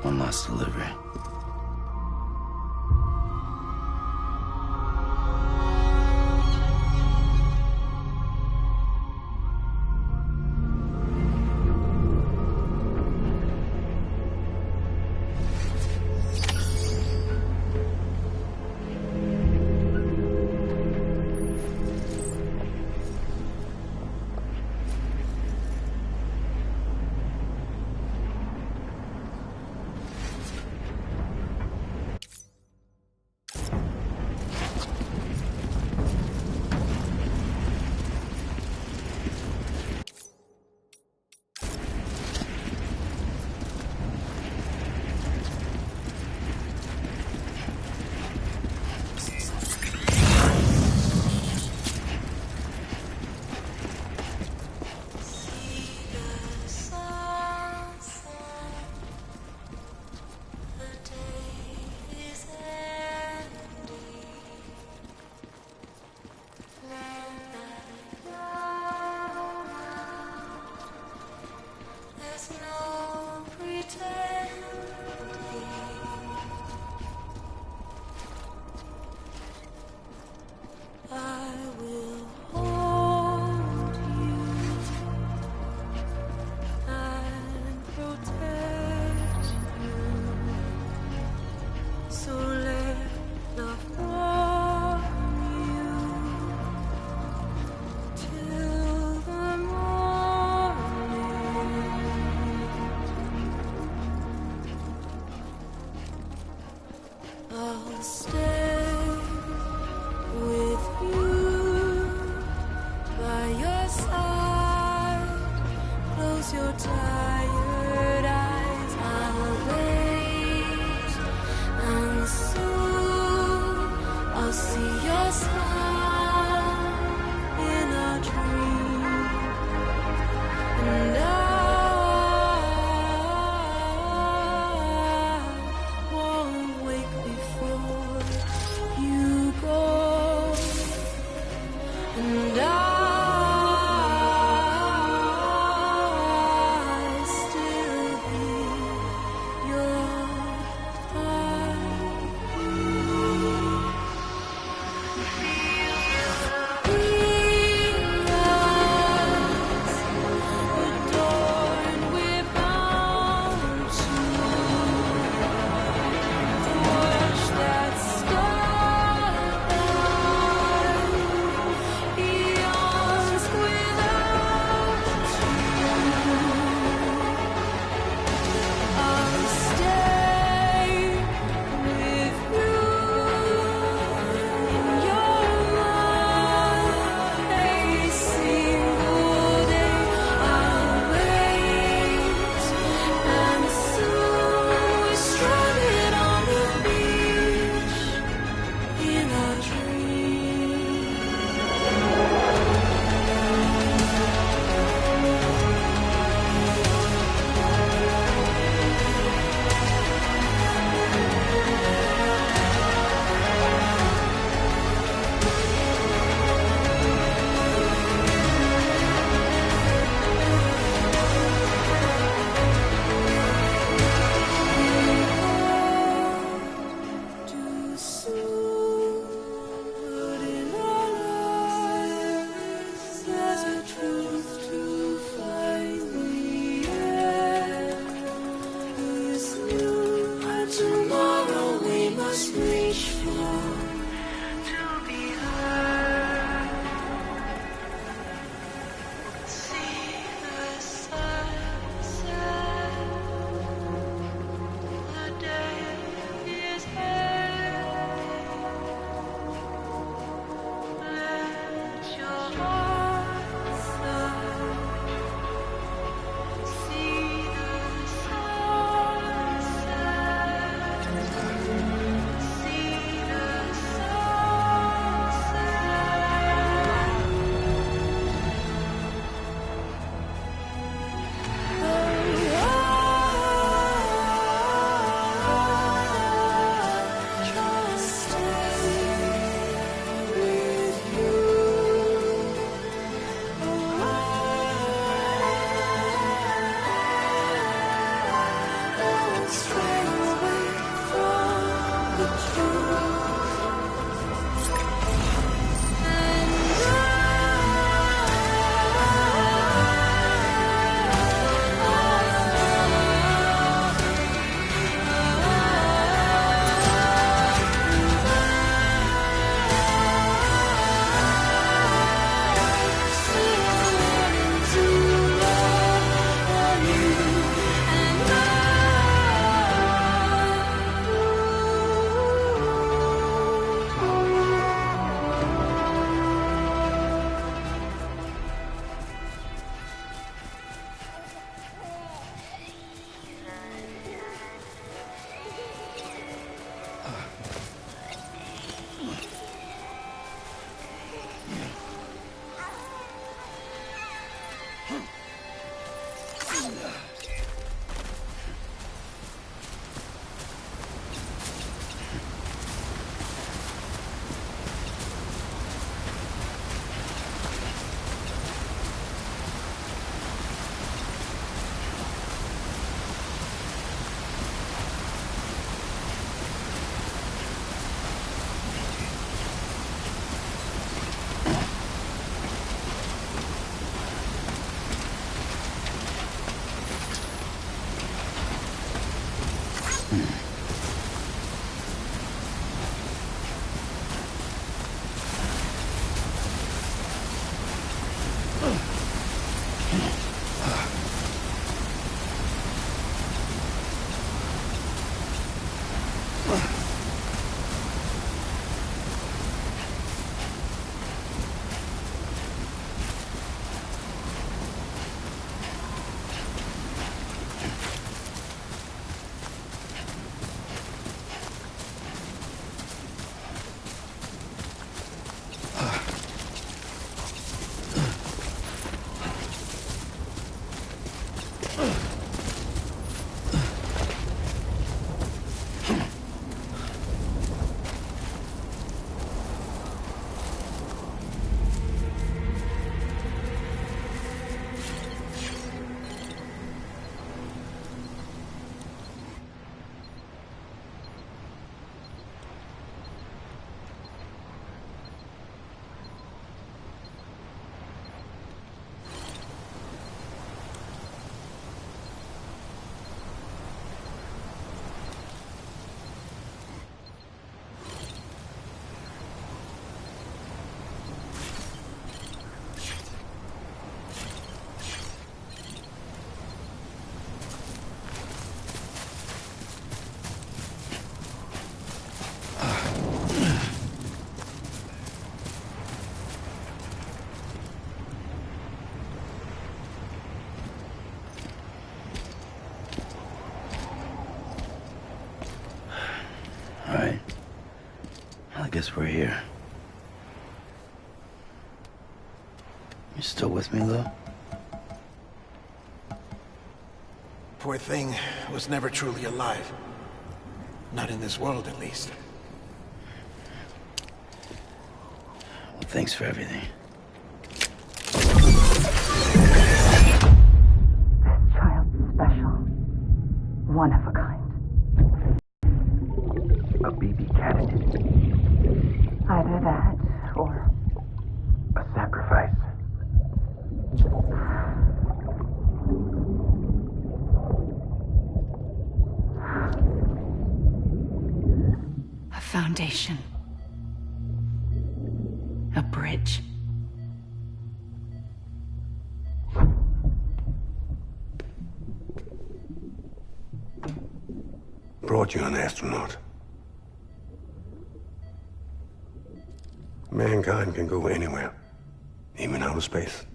One last delivery. stay with you by your side. Close your tired eyes. I'll wait, and soon I'll see your smile in a dream, and I won't wake before you go, and I'll still be your adorned with bounty, watch that starlight eons without you. I'll stay with you in your mind a single day. I'll wait, and soon we're stranded on the beach in a dream. Too soon, but in our lives there's a truth to find the end. Is new, and tomorrow we must reach for to be heard. See the sunset. The day is here. Let your heart see the sunset. See the Alright. I guess we're here. You still with me, Lou? Poor thing was never truly alive. Not in this world, at least. Well, thanks for everything. Child's special. One of a kind. A BB candidate. Either that, or A sacrifice. a foundation. A bridge. Brought you an astronaut. Mankind can go anywhere, even outer space.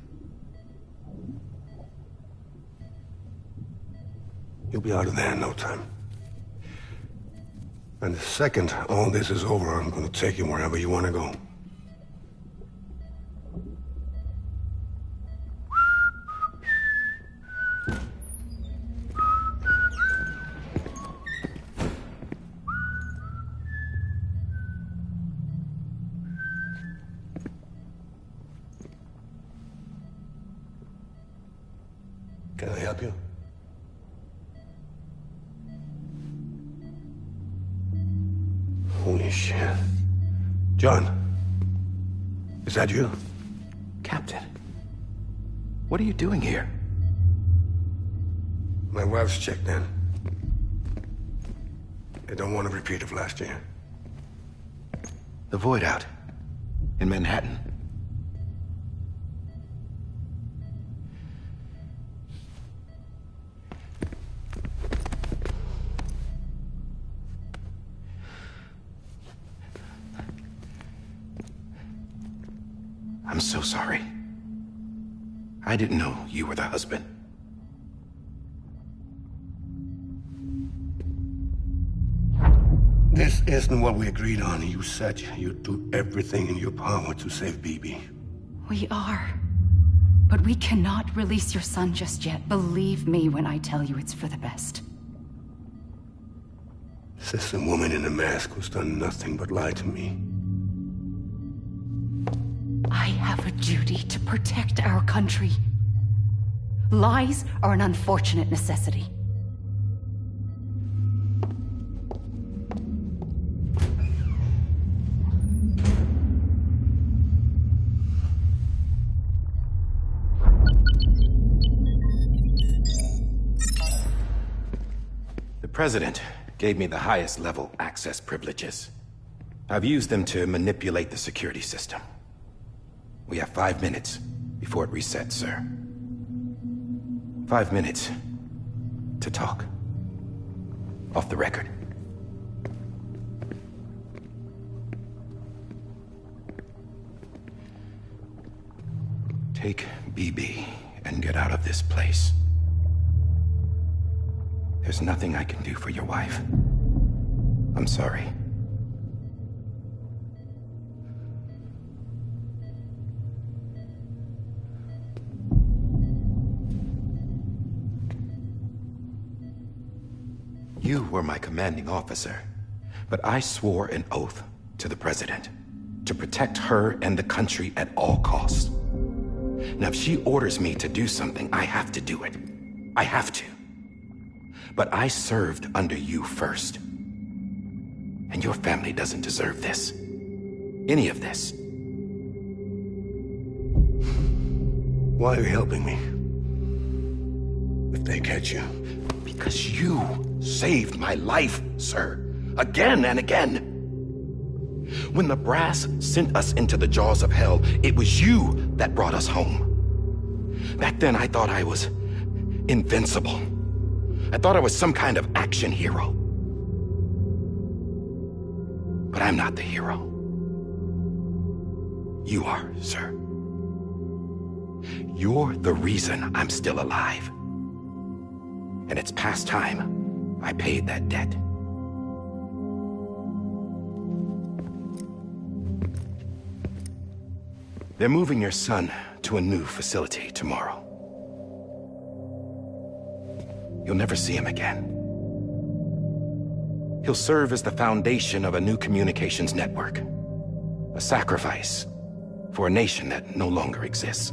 You'll be out of there in no time. And the second all this is over, I'm gonna take you wherever you want to go. Can I help you? Holy shit. John, is that you? Captain, what are you doing here? My wife's checked in. They don't want a repeat of last year. The Void Out in Manhattan. I'm so sorry. I didn't know you were the husband. This isn't what we agreed on. You said you'd do everything in your power to save BB. We are. But we cannot release your son just yet. Believe me when I tell you it's for the best. This woman in a mask who's done nothing but lie to me. I have a duty to protect our country. Lies are an unfortunate necessity. The President gave me the highest level access privileges. I've used them to manipulate the security system. We have 5 minutes before it resets, sir. 5 minutes to talk. Off the record. Take BB and get out of this place. There's nothing I can do for your wife. I'm sorry. You were my commanding officer, but I swore an oath to the President to protect her and the country at all costs. Now, if she orders me to do something, I have to do it. I have to. But I served under you first. And your family doesn't deserve this. Any of this. Why are you helping me? If they catch you. Because you saved my life, sir. Again and again. When the brass sent us into the jaws of hell, it was you that brought us home. Back then, I thought I was invincible. I thought I was some kind of action hero. But I'm not the hero. You are, sir. You're the reason I'm still alive. And it's past time I paid that debt. They're moving your son to a new facility tomorrow. You'll never see him again. He'll serve as the foundation of a new communications network. A sacrifice for a nation that no longer exists.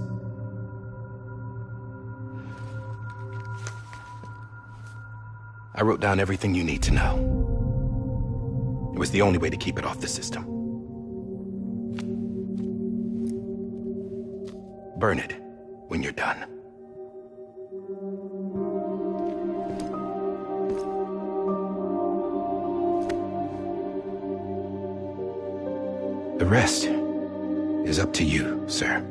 I wrote down everything you need to know. It was the only way to keep it off the system. Burn it when you're done. The rest is up to you, sir.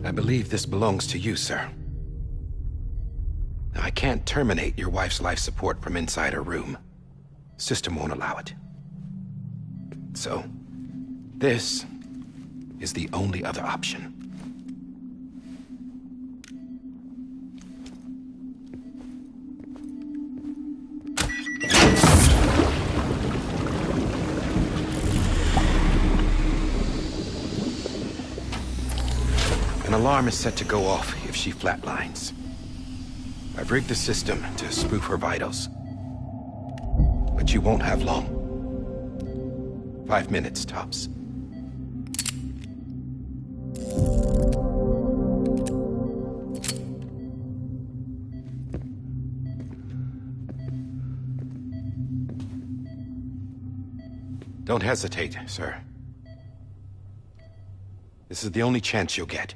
I believe this belongs to you, sir. Now, I can't terminate your wife's life support from inside her room. System won't allow it. So, this is the only other option. An alarm is set to go off if she flatlines. I've rigged the system to spoof her vitals. But you won't have long. 5 minutes, tops. Don't hesitate, sir. This is the only chance you'll get.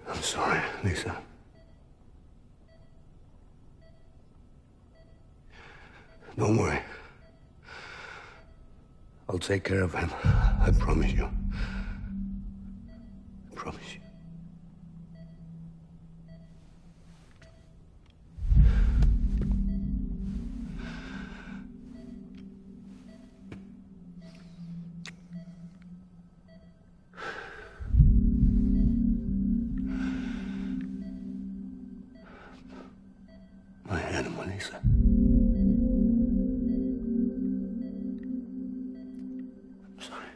I'm sorry, Lisa. Don't worry. I'll take care of him. I promise you. I promise you. My animal, Lisa. I'm sorry.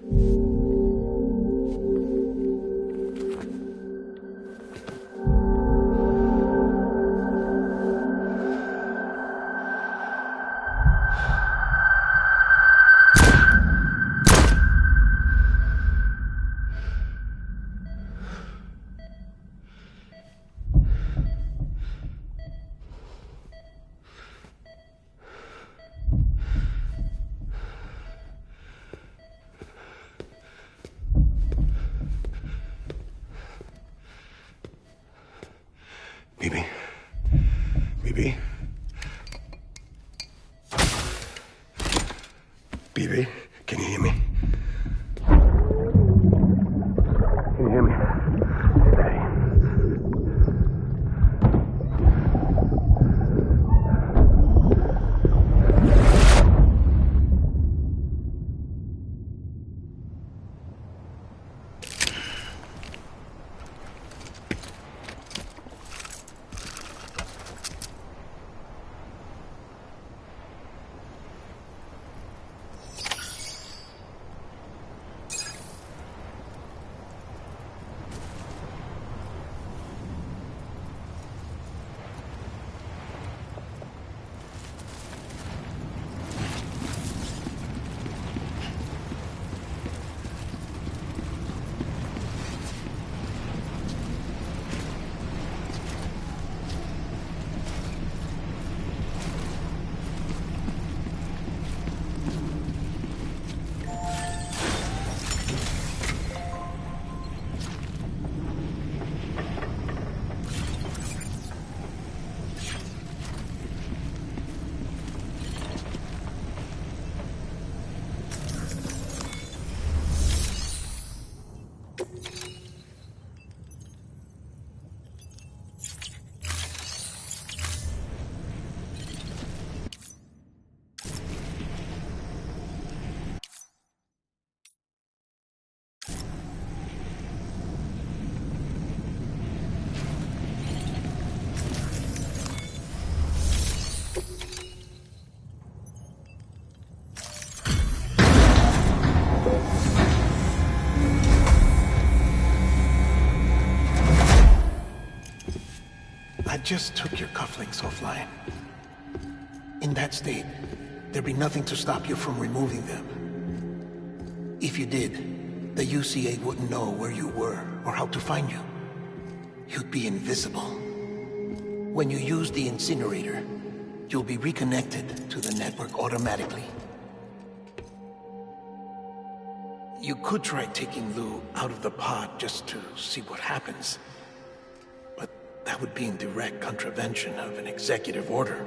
I just took your cufflinks offline. In that state, there'd be nothing to stop you from removing them. If you did, the UCA wouldn't know where you were or how to find you. You'd be invisible. When you use the incinerator, you'll be reconnected to the network automatically. You could try taking Lou out of the pod just to see what happens. But that would be in direct contravention of an executive order.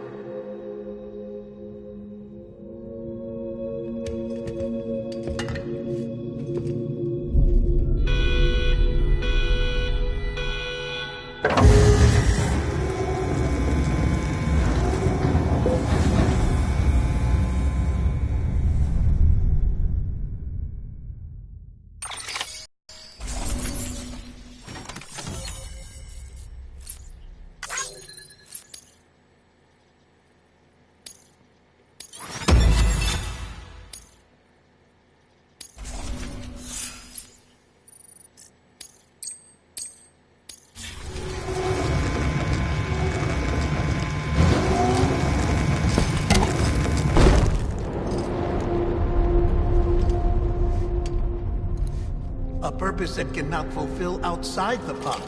A purpose that cannot fulfill outside the pod.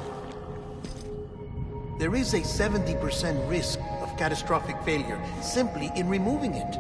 There is a 70% risk of catastrophic failure simply in removing it.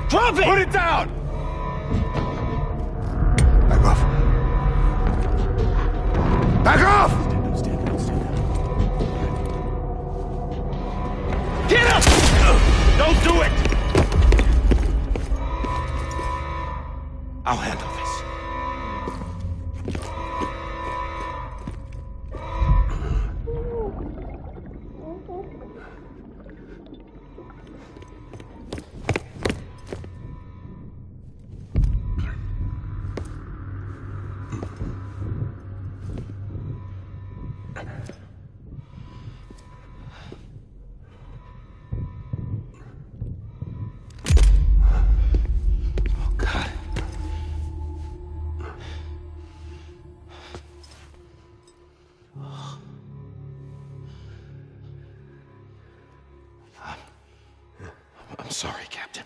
Drop it! Put it down! Back off. Back off! Stand up. Get up! Don't do it! I'll handle this. I'm sorry, Captain.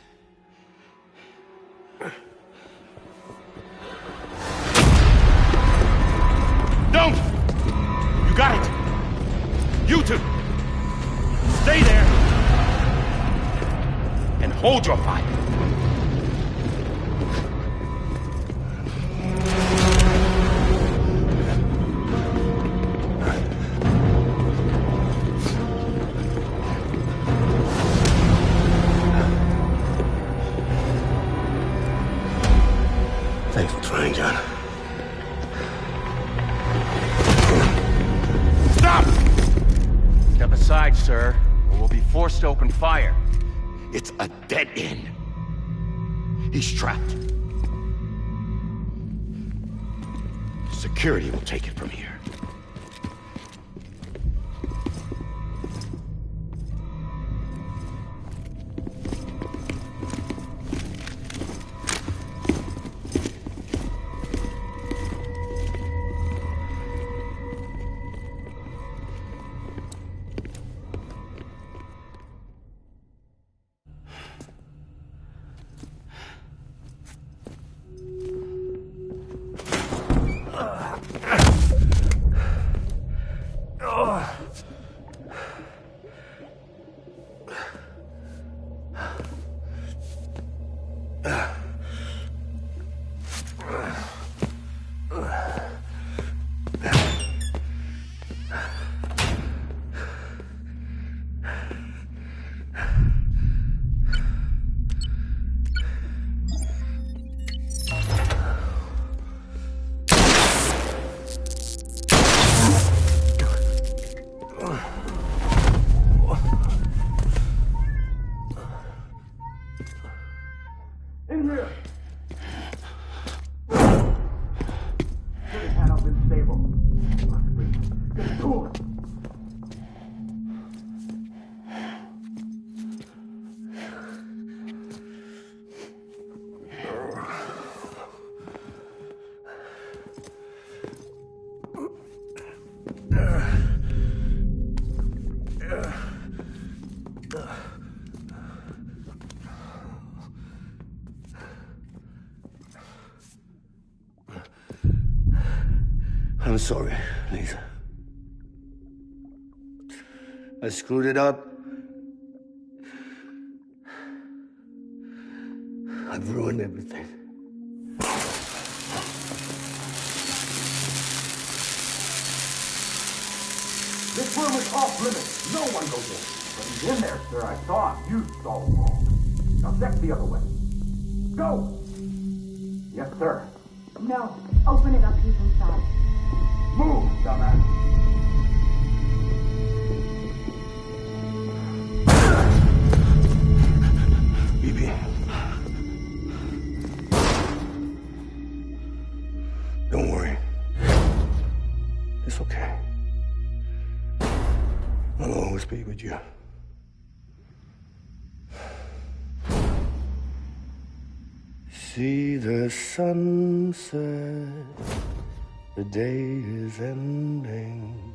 Don't! You got it! You two! Stay there! And hold your fire! Thanks for trying, John. Stop! Step aside, sir, or we'll be forced to open fire. It's a dead end. He's trapped. Security will take it from here. I'm sorry, Lisa. I screwed it up. I've ruined everything. This room is off limits. No one goes in. But he's in there, sir. I saw him. You saw him wrong. Now check the other way. Go! Yes, sir. No. Open it up. He's inside. Move, dumbass. BB. Don't worry. It's okay. I'll always be with you. See the sunset. The day is ending.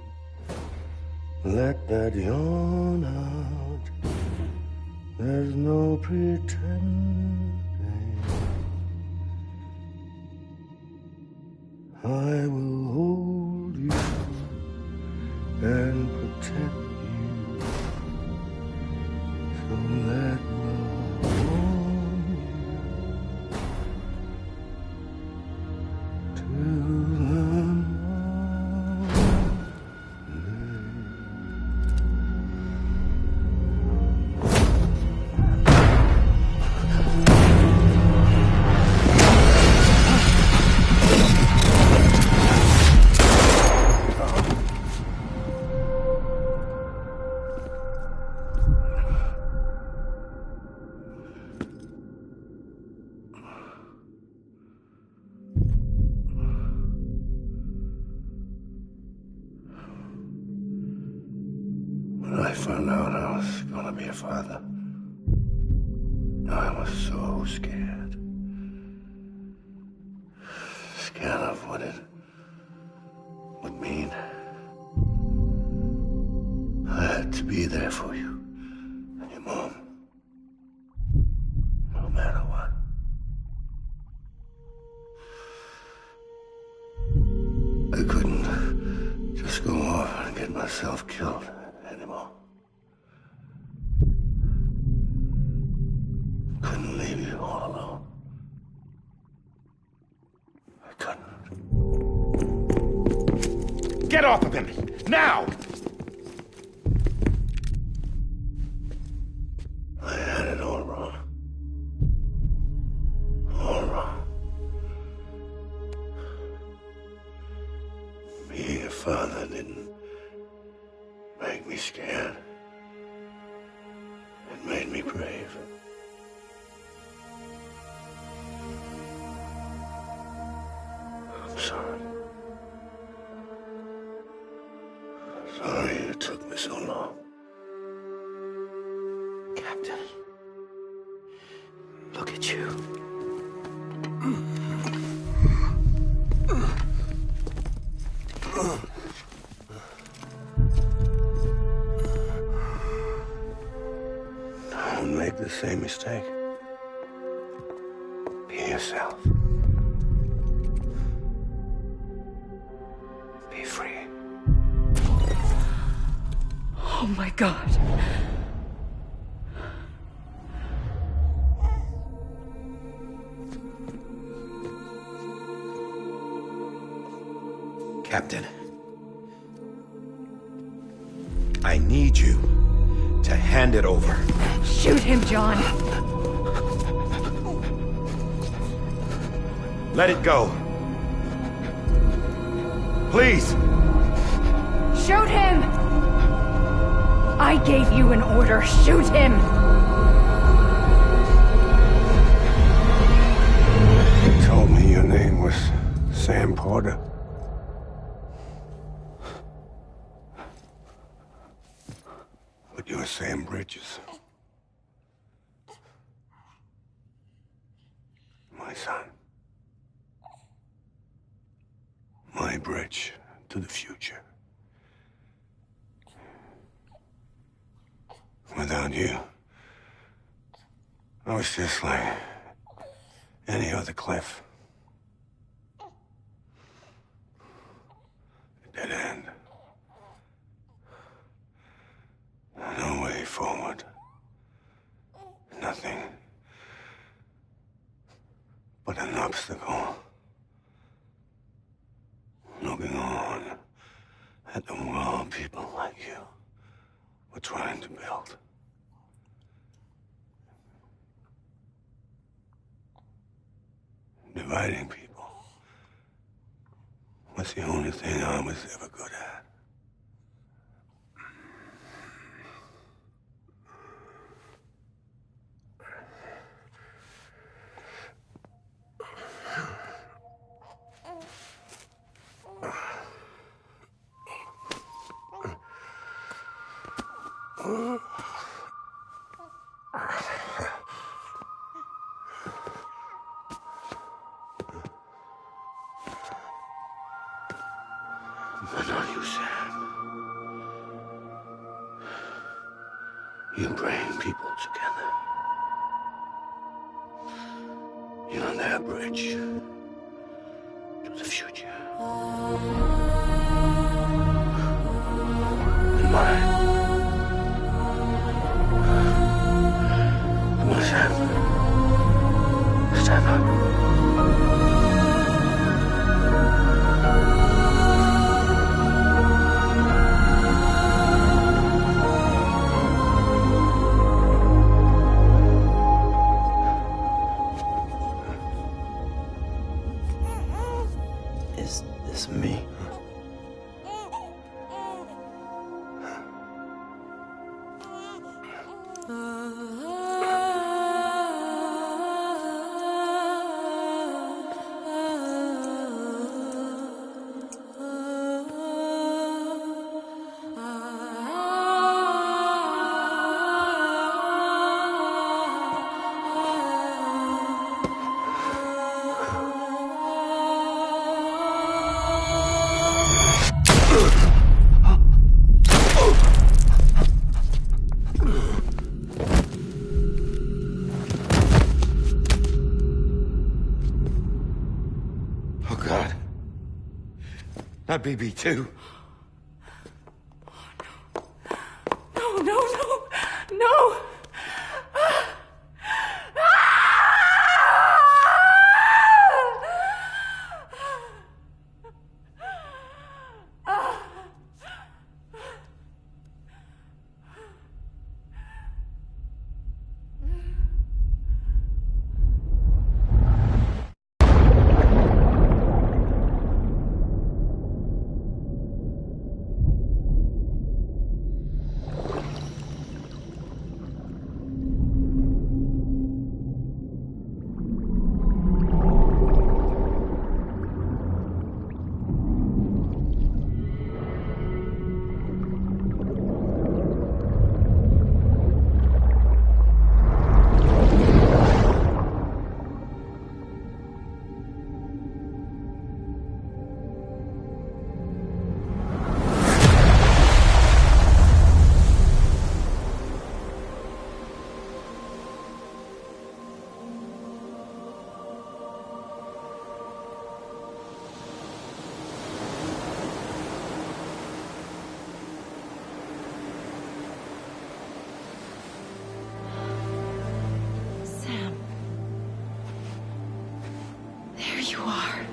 Let that yawn out. There's no pretending. I will hold you and protect you. So let love warm you. found out I was gonna be a father, I was so scared. Scared of what it would mean. I had to be there for you and your mom, no matter what. I couldn't just go off and get myself killed anymore. Couldn't leave you all alone. I couldn't. Get off of him! Now! I had it all wrong. All wrong. Being a father didn't make me scared. It made me brave. I'm sorry. Sorry it took me so long. Captain. Look at you. Don't make the same mistake. Be yourself. Be free. Oh my God. Captain, I need you to hand it over. Shoot him, John. Let it go. Please. Shoot him! I gave you an order. Shoot him! You told me your name was Sam Porter. But you're Sam Bridges. My son. My bridge to the future. Without you, I was just like any other Cliff. A dead end. No way forward. Nothing but an obstacle. Looking on at the world people like you were trying to build. Dividing people was the only thing I was ever good at. But not you, Sam. You bring people together. You're their bridge to the future. And mine. Come on, Sam. Stand up. got BB too. No, no, no, no! There you are.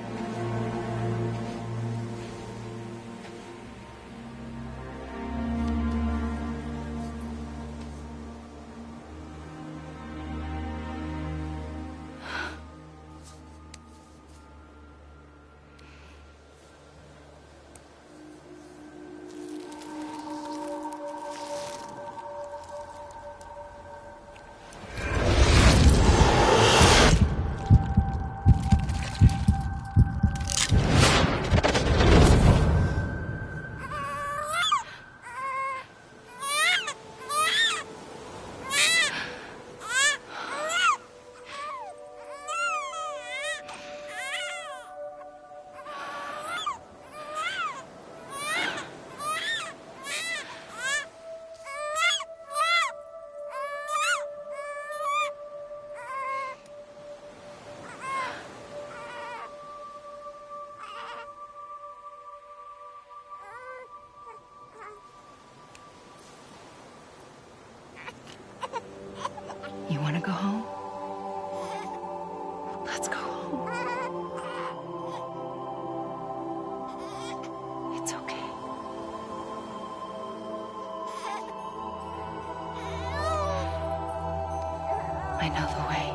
You want to go home? Let's go home. It's okay. I know the way.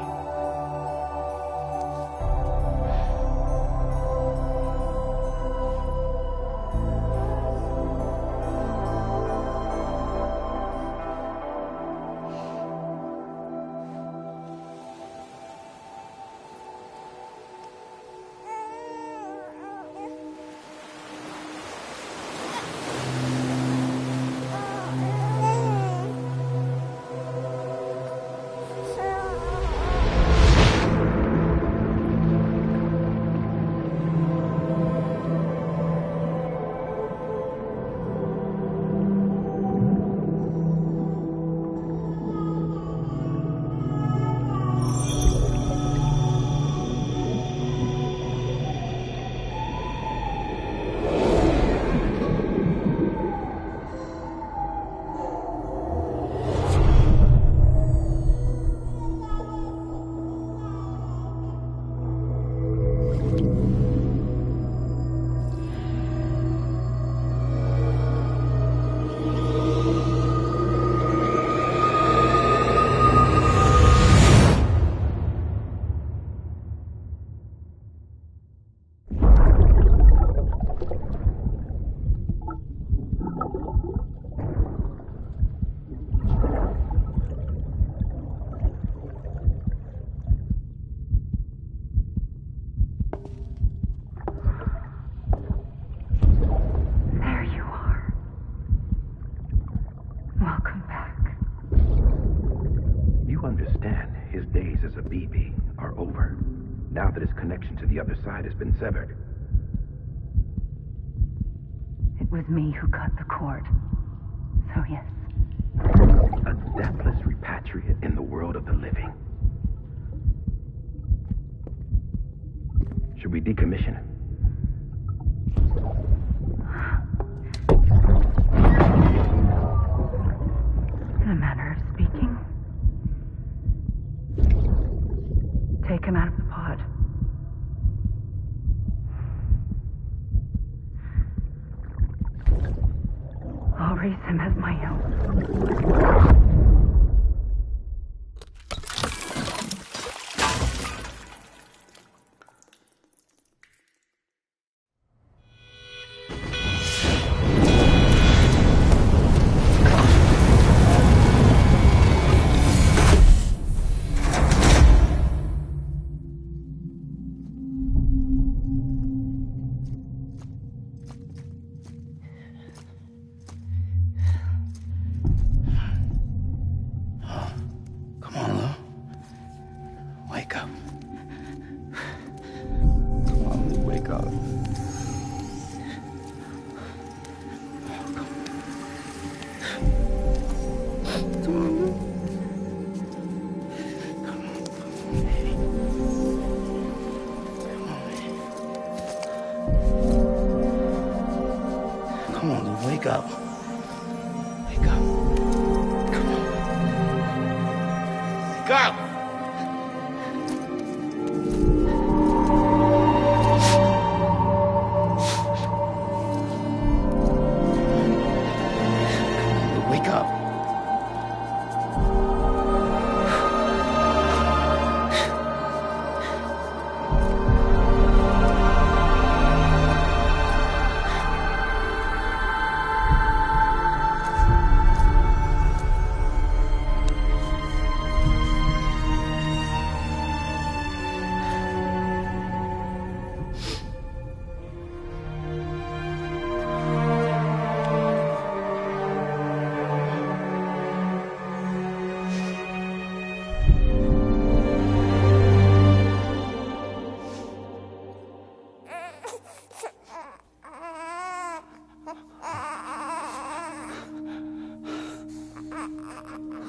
Now that his connection to the other side has been severed. It was me who cut the cord. So yes. A deathless repatriate in the world of the living. Should we decommission him? I'll raise him as my own. Come on, Lou. Wake up. Come on, Lou, wake up. Come on, Lou. Come on, baby. Come on, Lou, wake up. Wake up. Come on. Wake up! Wake up.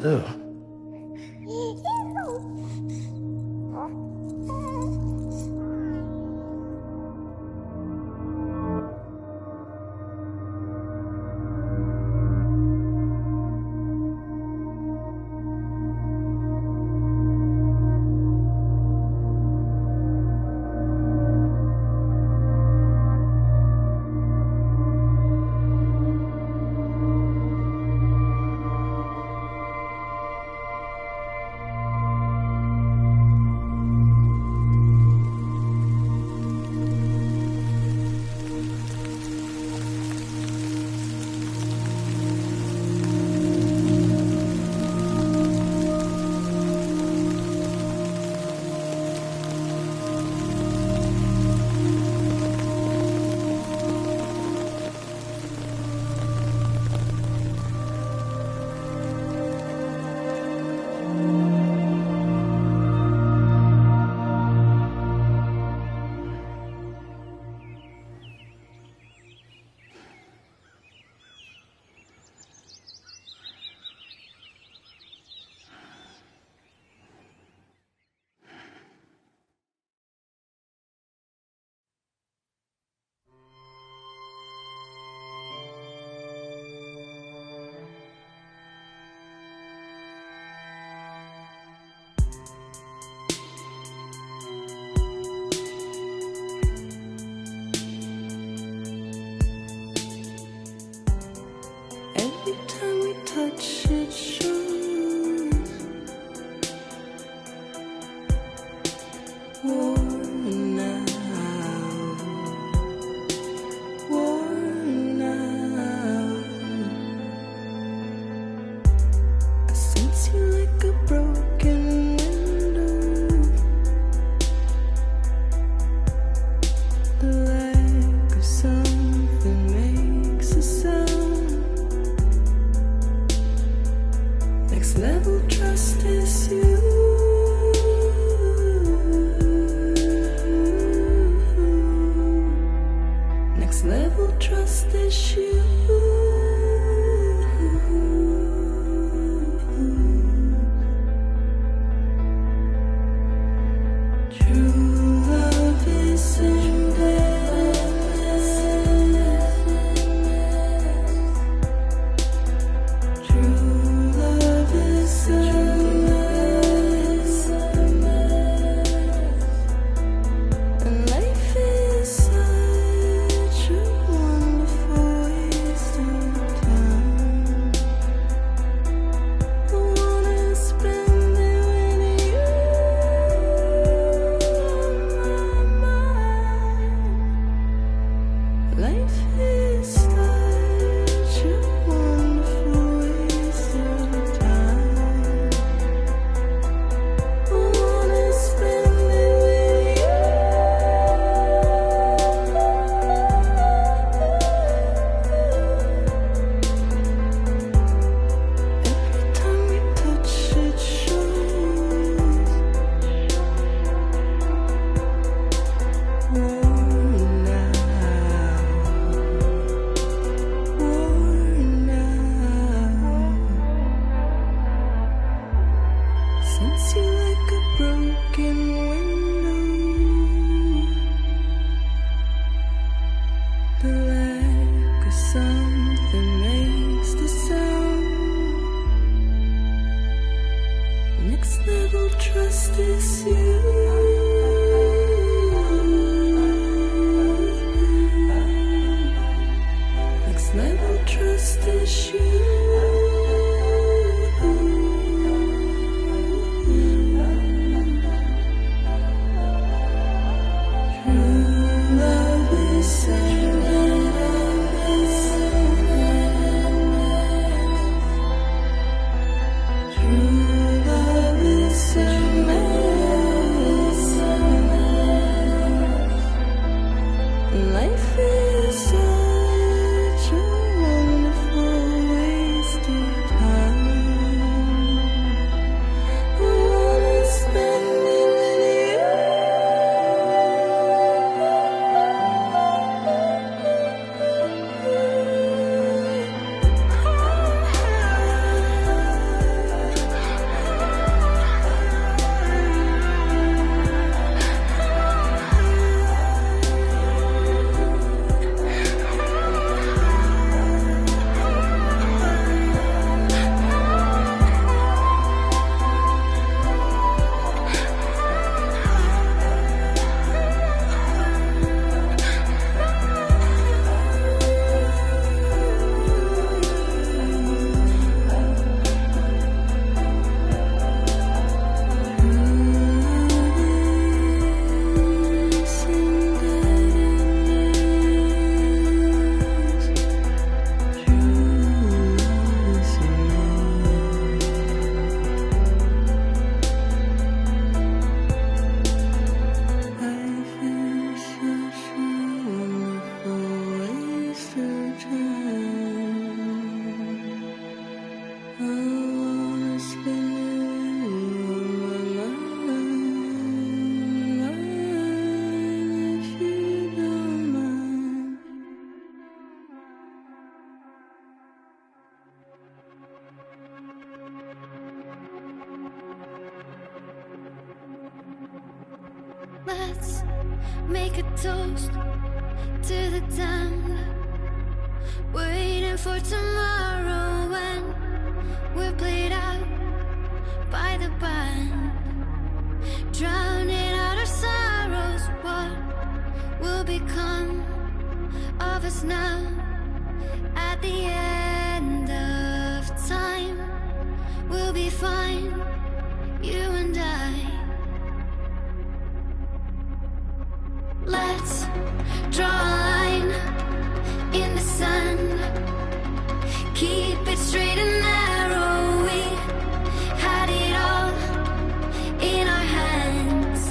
Lou. miss you. Next level trust issue. Life is such a wonderful wasted time. I wanna spend it with Let's make a toast to the time waiting for tomorrow when we're played out by the band, drowning out our sorrows. What will become of us now at the end of time? We'll be fine, you and I. Let's draw a line in the sand, keep it straight and narrow. We had it all in our hands.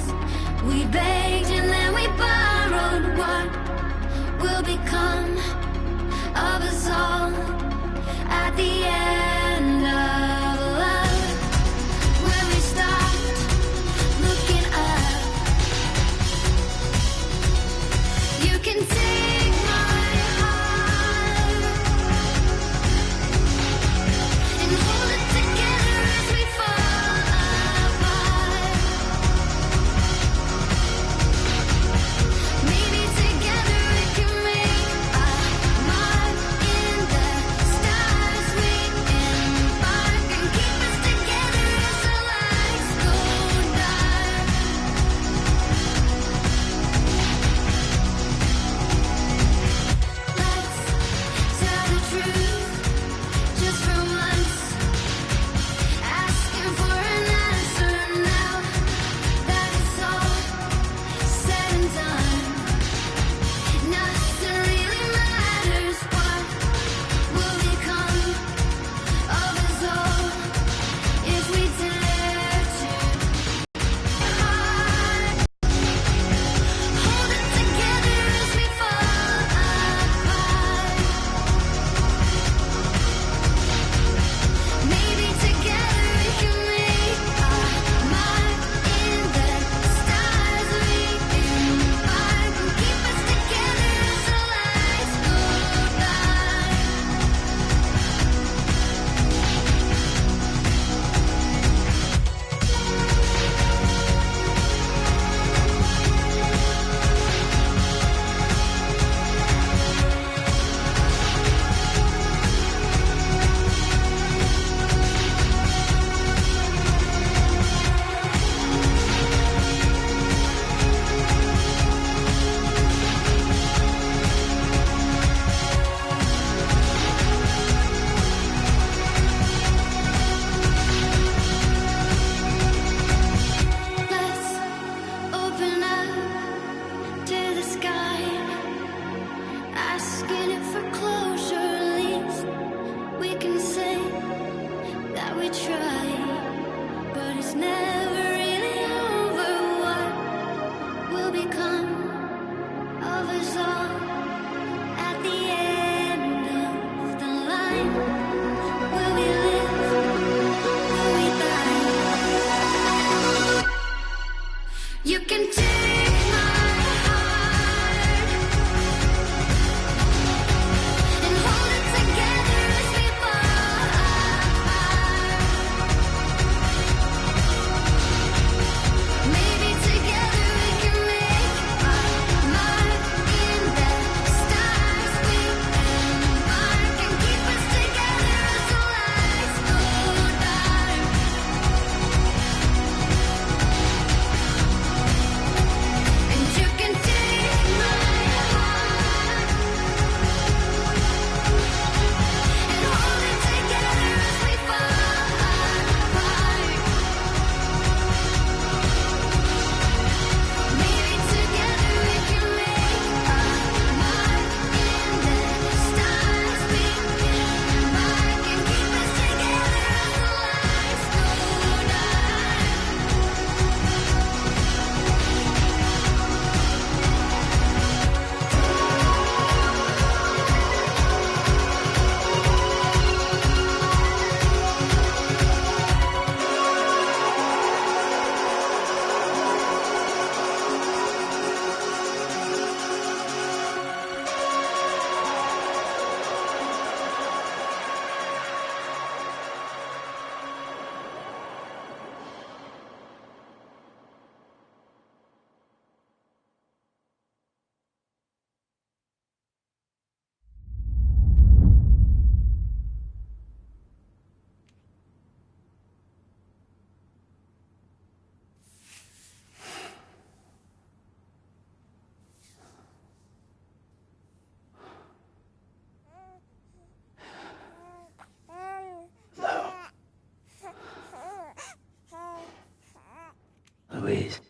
We begged and then we borrowed. What will become line. Will we live? Will we die? You can take my heart and hold it together as we fall apart. Maybe together we can make our mark in the stars. We embark and keep us together as the lights go dark. And you can take my heart and hold it together as we fall apart. Maybe together we can make our mark in the stars. We embark and keep us together as the lights go dark. Louise.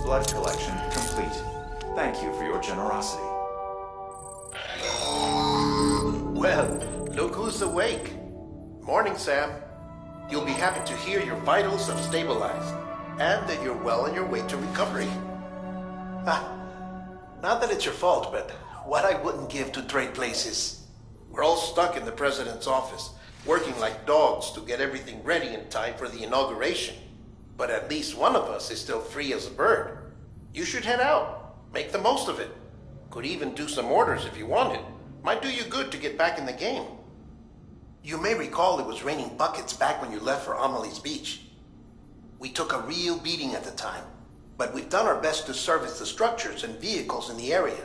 Blood collection complete. Thank you for your generosity. Well, look who's awake. Morning, Sam. You'll be happy to hear your vitals have stabilized, and that you're well on your way to recovery. Not that it's your fault, but what I wouldn't give to trade places. We're all stuck in the president's office, working like dogs to get everything ready in time for the inauguration. But at least one of us is still free as a bird. You should head out. Make the most of it. Could even do some orders if you wanted. Might do you good to get back in the game. You may recall it was raining buckets back when you left for Amelie's Beach. We took a real beating at the time, but we've done our best to service the structures and vehicles in the area.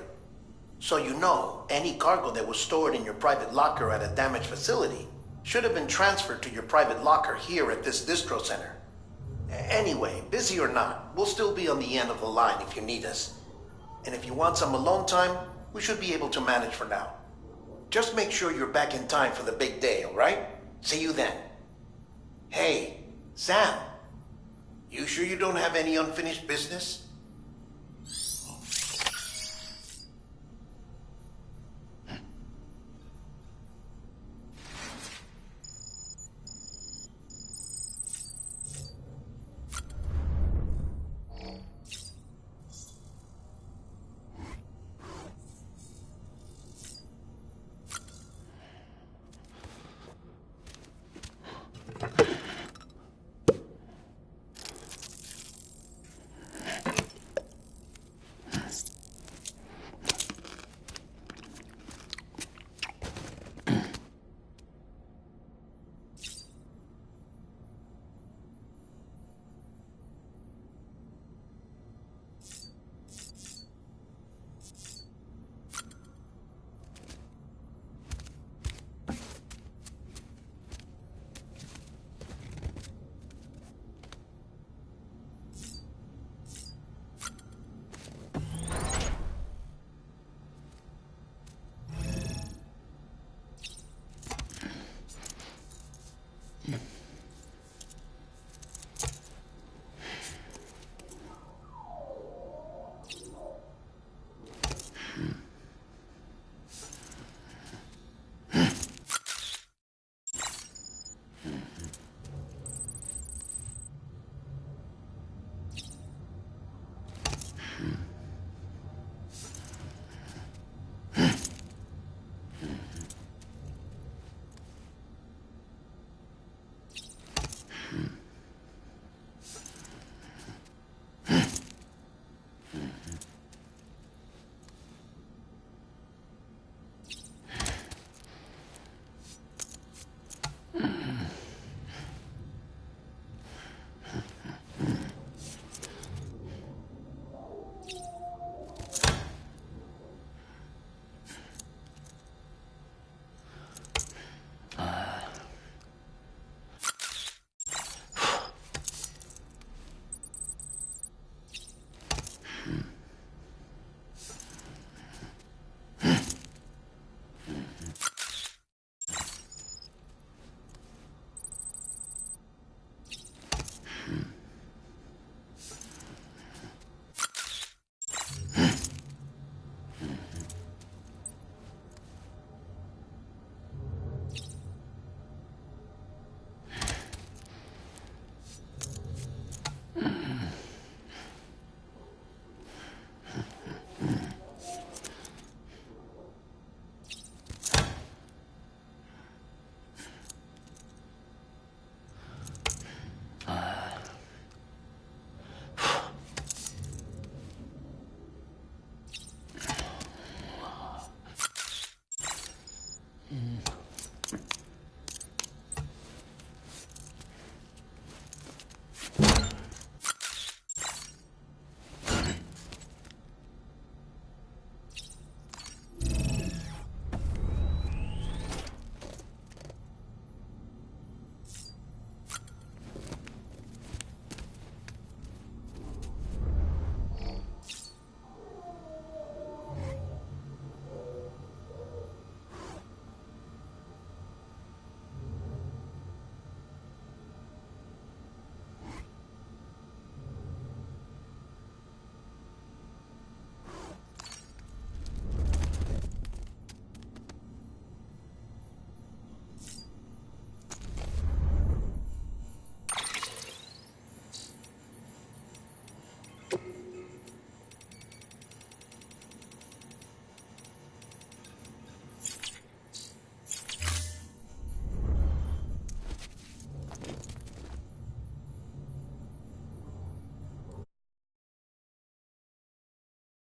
So you know, any cargo that was stored in your private locker at a damaged facility should have been transferred to your private locker here at this distro center. Anyway, busy or not, we'll still be on the end of the line if you need us. And if you want some alone time, we should be able to manage for now. Just make sure you're back in time for the big day, all right? See you then. Hey, Sam, you sure you don't have any unfinished business?